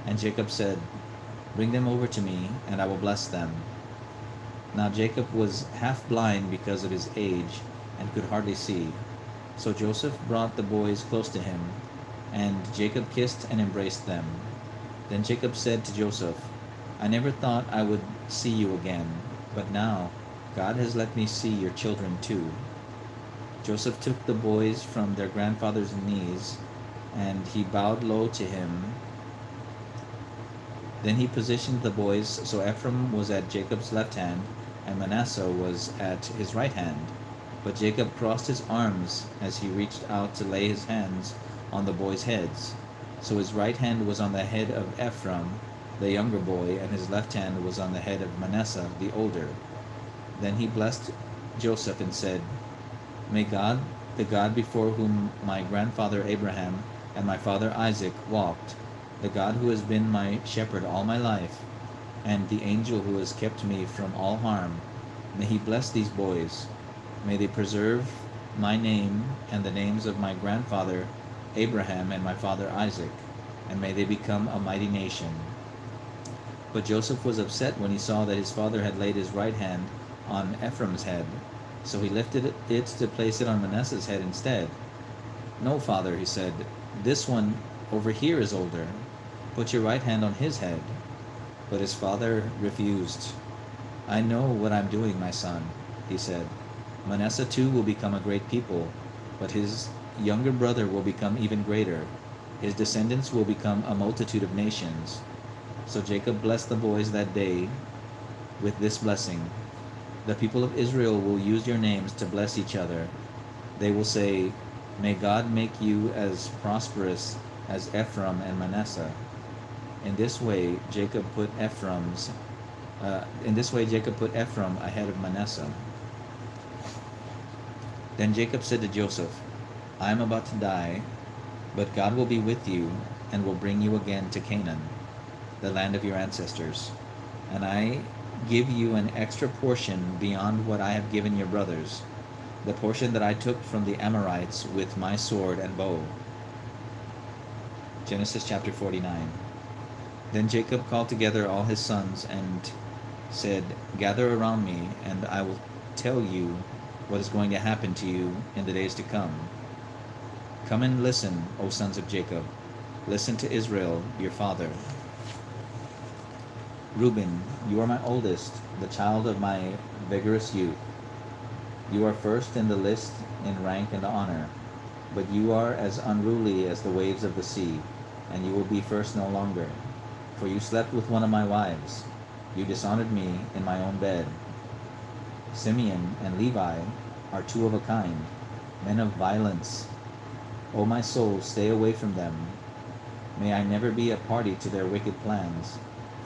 And Jacob said, Bring them over to me, and I will bless them. Now Jacob was half blind because of his age, and could hardly see. So Joseph brought the boys close to him, and Jacob kissed and embraced them. Then Jacob said to Joseph, I never thought I would see you again, but now God has let me see your children too. Joseph took the boys from their grandfather's knees, and he bowed low to him. Then he positioned the boys so Ephraim was at Jacob's left hand, and Manasseh was at his right hand. But Jacob crossed his arms as he reached out to lay his hands on the boys' heads. So his right hand was on the head of Ephraim, the younger boy, and his left hand was on the head of Manasseh, the older. Then he blessed Joseph and said, May God, the God before whom my grandfather Abraham and my father Isaac walked, the God who has been my shepherd all my life, and the angel who has kept me from all harm, may he bless these boys. May they preserve my name and the names of my grandfather Abraham and my father Isaac, and may they become a mighty nation. But Joseph was upset when he saw that his father had laid his right hand on Ephraim's head, so he lifted it to place it on Manasseh's head instead. No, father, he said, this one over here is older. Put your right hand on his head. But his father refused. I know what I'm doing, my son, he said. Manasseh too will become a great people, but his younger brother will become even greater. His descendants will become a multitude of nations. So Jacob blessed the boys that day with this blessing. The people of Israel will use your names to bless each other. They will say, May God make you as prosperous as Ephraim and Manasseh. In this way Jacob put Ephraim ahead of Manasseh. Then Jacob said to Joseph, I am about to die, but God will be with you and will bring you again to Canaan, the land of your ancestors. And I give you an extra portion beyond what I have given your brothers, the portion that I took from the Amorites with my sword and bow. Genesis chapter 49. Then Jacob called together all his sons and said, Gather around me, and I will tell you what is going to happen to you in the days to come. Come and listen, O sons of Jacob. Listen to Israel, your father. Reuben, you are my oldest, the child of my vigorous youth. You are first in the list in rank and honor, but you are as unruly as the waves of the sea, and you will be first no longer. For you slept with one of my wives. You dishonored me in my own bed. Simeon and Levi are two of a kind, men of violence. O my soul, stay away from them. May I never be a party to their wicked plans,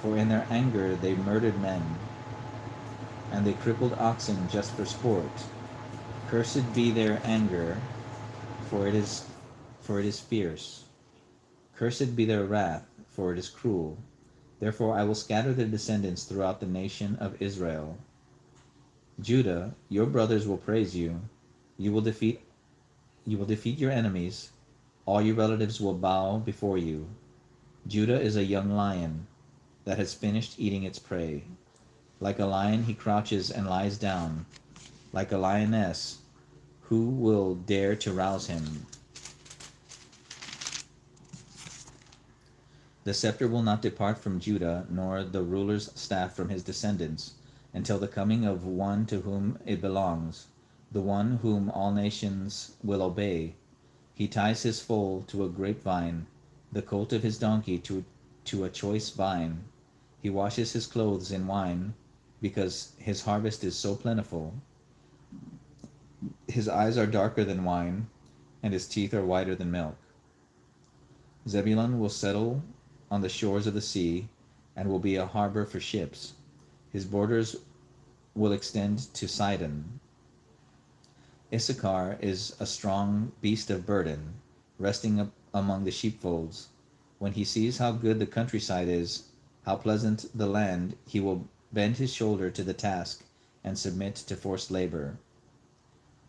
for in their anger they murdered men, and they crippled oxen just for sport. Cursed be their anger, for it is fierce. Cursed be their wrath, for it is cruel. Therefore I will scatter their descendants throughout the nation of Israel. Judah, your brothers will praise you. You will defeat your enemies. All your relatives will bow before you. Judah is a young lion that has finished eating its prey. Like a lion he crouches and lies down. Like a lioness, who will dare to rouse him? The scepter will not depart from Judah, nor the ruler's staff from his descendants, until the coming of one to whom it belongs, the one whom all nations will obey. He ties his foal to a grapevine, the colt of his donkey to a choice vine. He washes his clothes in wine, because his harvest is so plentiful. His eyes are darker than wine, and his teeth are whiter than milk. Zebulun will settle on the shores of the sea, and will be a harbor for ships. His borders will extend to Sidon. Issachar is a strong beast of burden, resting up among the sheepfolds. When he sees how good the countryside is, how pleasant the land, he will bend his shoulder to the task and submit to forced labor.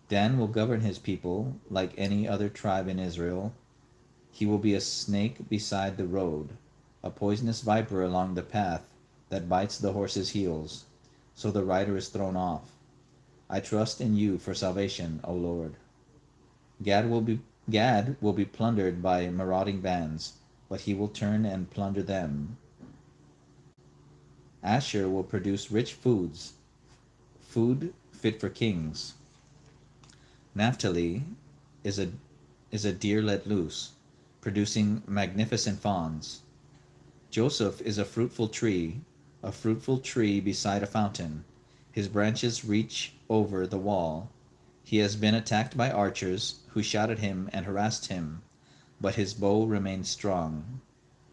Dan will govern his people like any other tribe in Israel. He will be a snake beside the road, a poisonous viper along the path that bites the horse's heels, so the rider is thrown off. I trust in you for salvation, O Lord. Gad will be plundered by marauding bands, but he will turn and plunder them. Asher will produce rich food fit for kings. Naphtali is a deer let loose, producing magnificent fawns. Joseph is a fruitful tree beside a fountain. His branches reach over the wall. He has been attacked by archers, who shot at him and harassed him, but his bow remained strong,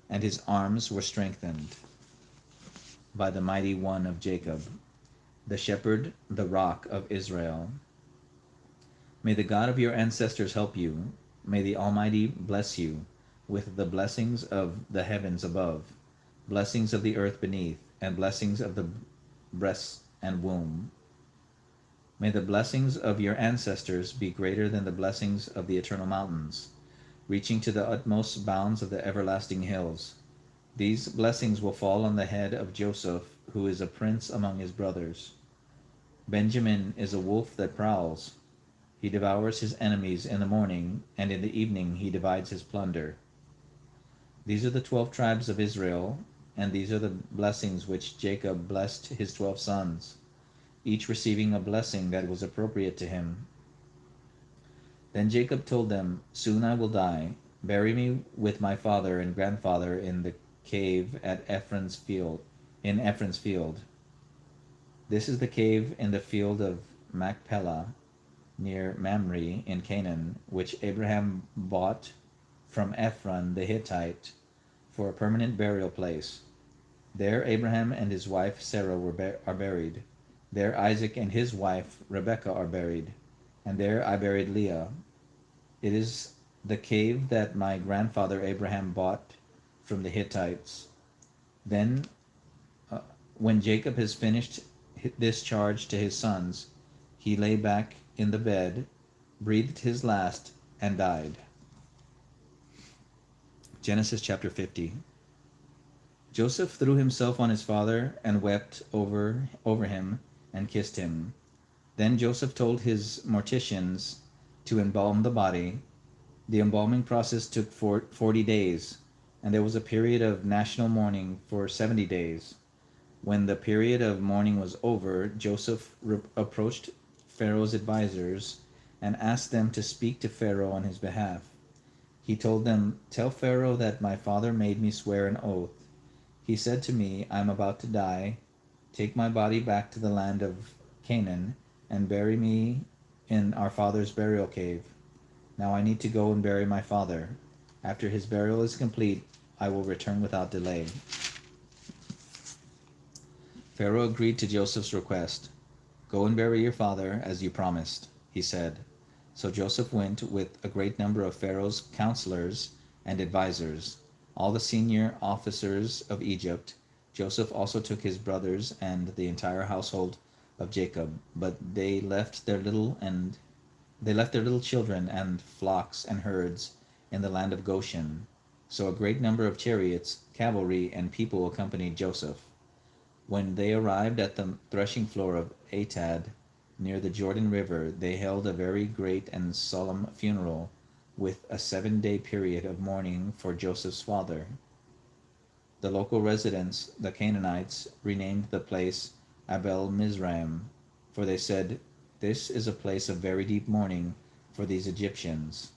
and his arms were strengthened by the mighty one of Jacob, the shepherd, the rock of Israel. May the God of your ancestors help you. May the Almighty bless you with the blessings of the heavens above, blessings of the earth beneath, and blessings of the breast and womb. May the blessings of your ancestors be greater than the blessings of the eternal mountains, reaching to the utmost bounds of the everlasting hills. These blessings will fall on the head of Joseph, who is a prince among his brothers. Benjamin is a wolf that prowls. He devours his enemies in the morning, and in the evening he divides his plunder. These are the 12 tribes of Israel, and these are the blessings which Jacob blessed his 12 sons, each receiving a blessing that was appropriate to him. Then Jacob told them, Soon I will die. Bury me with my father and grandfather in the cave at Ephron's field. This is the cave in the field of Machpelah, near Mamre in Canaan, which Abraham bought from Ephron the Hittite for a permanent burial place. There Abraham and his wife Sarah are buried. There Isaac and his wife Rebekah are buried. And there I buried Leah. It is the cave that my grandfather Abraham bought from the Hittites. Then, when Jacob has finished this charge to his sons, he lay back in the bed, breathed his last, and died. Genesis chapter 50. Joseph threw himself on his father and wept over him and kissed him. Then Joseph told his morticians to embalm the body. The embalming process took 40 days, and there was a period of national mourning for 70 days. When the period of mourning was over, Joseph approached Pharaoh's advisors and asked them to speak to Pharaoh on his behalf. He told them, Tell Pharaoh that my father made me swear an oath. He said to me, I am about to die. Take my body back to the land of Canaan and bury me in our father's burial cave. Now I need to go and bury my father. After his burial is complete, I will return without delay. Pharaoh agreed to Joseph's request. Go and bury your father, as you promised, he said. So Joseph went with a great number of Pharaoh's counselors and advisors, all the senior officers of Egypt. Joseph also took his brothers and the entire household of Jacob, but they left their little children and flocks and herds in the land of Goshen. So a great number of chariots, cavalry, and people accompanied Joseph. When they arrived at the threshing floor of Atad, near the Jordan River, they held a very great and solemn funeral, with a 7-day period of mourning for Joseph's father. The local residents, the Canaanites, renamed the place Abel Mizraim, for they said, "This is a place of very deep mourning for these Egyptians."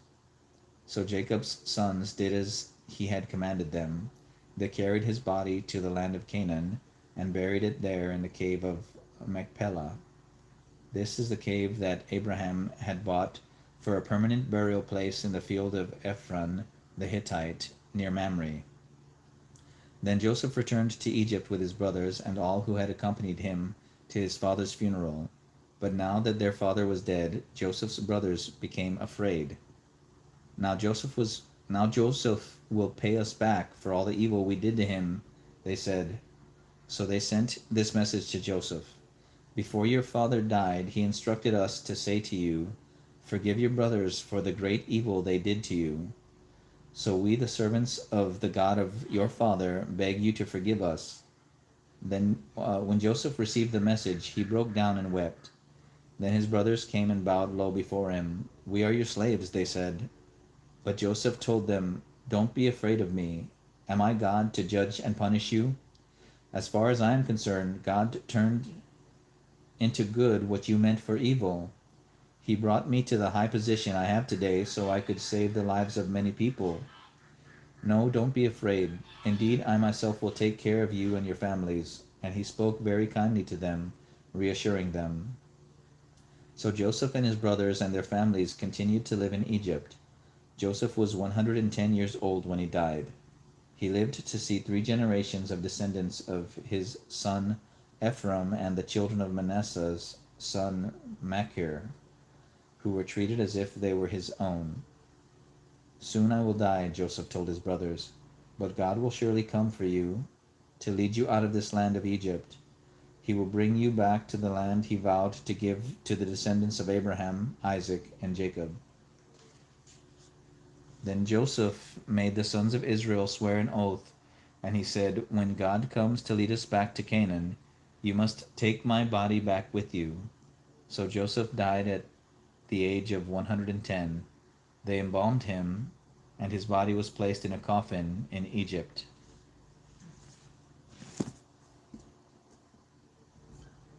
So Jacob's sons did as he had commanded them. They carried his body to the land of Canaan, and buried it there in the cave of Machpelah. This is the cave that Abraham had bought for a permanent burial place in the field of Ephron the Hittite, near Mamre. Then Joseph returned to Egypt with his brothers and all who had accompanied him to his father's funeral. But now that their father was dead, Joseph's brothers became afraid. Now Joseph will pay us back for all the evil we did to him, they said. So they sent this message to Joseph: "Before your father died, he instructed us to say to you, 'Forgive your brothers for the great evil they did to you.' So we, the servants of the God of your father, beg you to forgive us." Then, when Joseph received the message, he broke down and wept. Then his brothers came and bowed low before him. "We are your slaves," they said. But Joseph told them, "Don't be afraid of me. Am I God to judge and punish you? As far as I am concerned, God turned into good what you meant for evil. He brought me to the high position I have today so I could save the lives of many people. No, don't be afraid. Indeed, I myself will take care of you and your families." And he spoke very kindly to them, reassuring them. So Joseph and his brothers and their families continued to live in Egypt. Joseph was 110 years old when he died. He lived to see 3 generations of descendants of his son Ephraim and the children of Manasseh's son Machir, who were treated as if they were his own. "Soon I will die," Joseph told his brothers, "but God will surely come for you to lead you out of this land of Egypt. He will bring you back to the land he vowed to give to the descendants of Abraham, Isaac, and Jacob." Then Joseph made the sons of Israel swear an oath, and he said, "When God comes to lead us back to Canaan, you must take my body back with you." So Joseph died at the age of 110. They embalmed him, and his body was placed in a coffin in Egypt.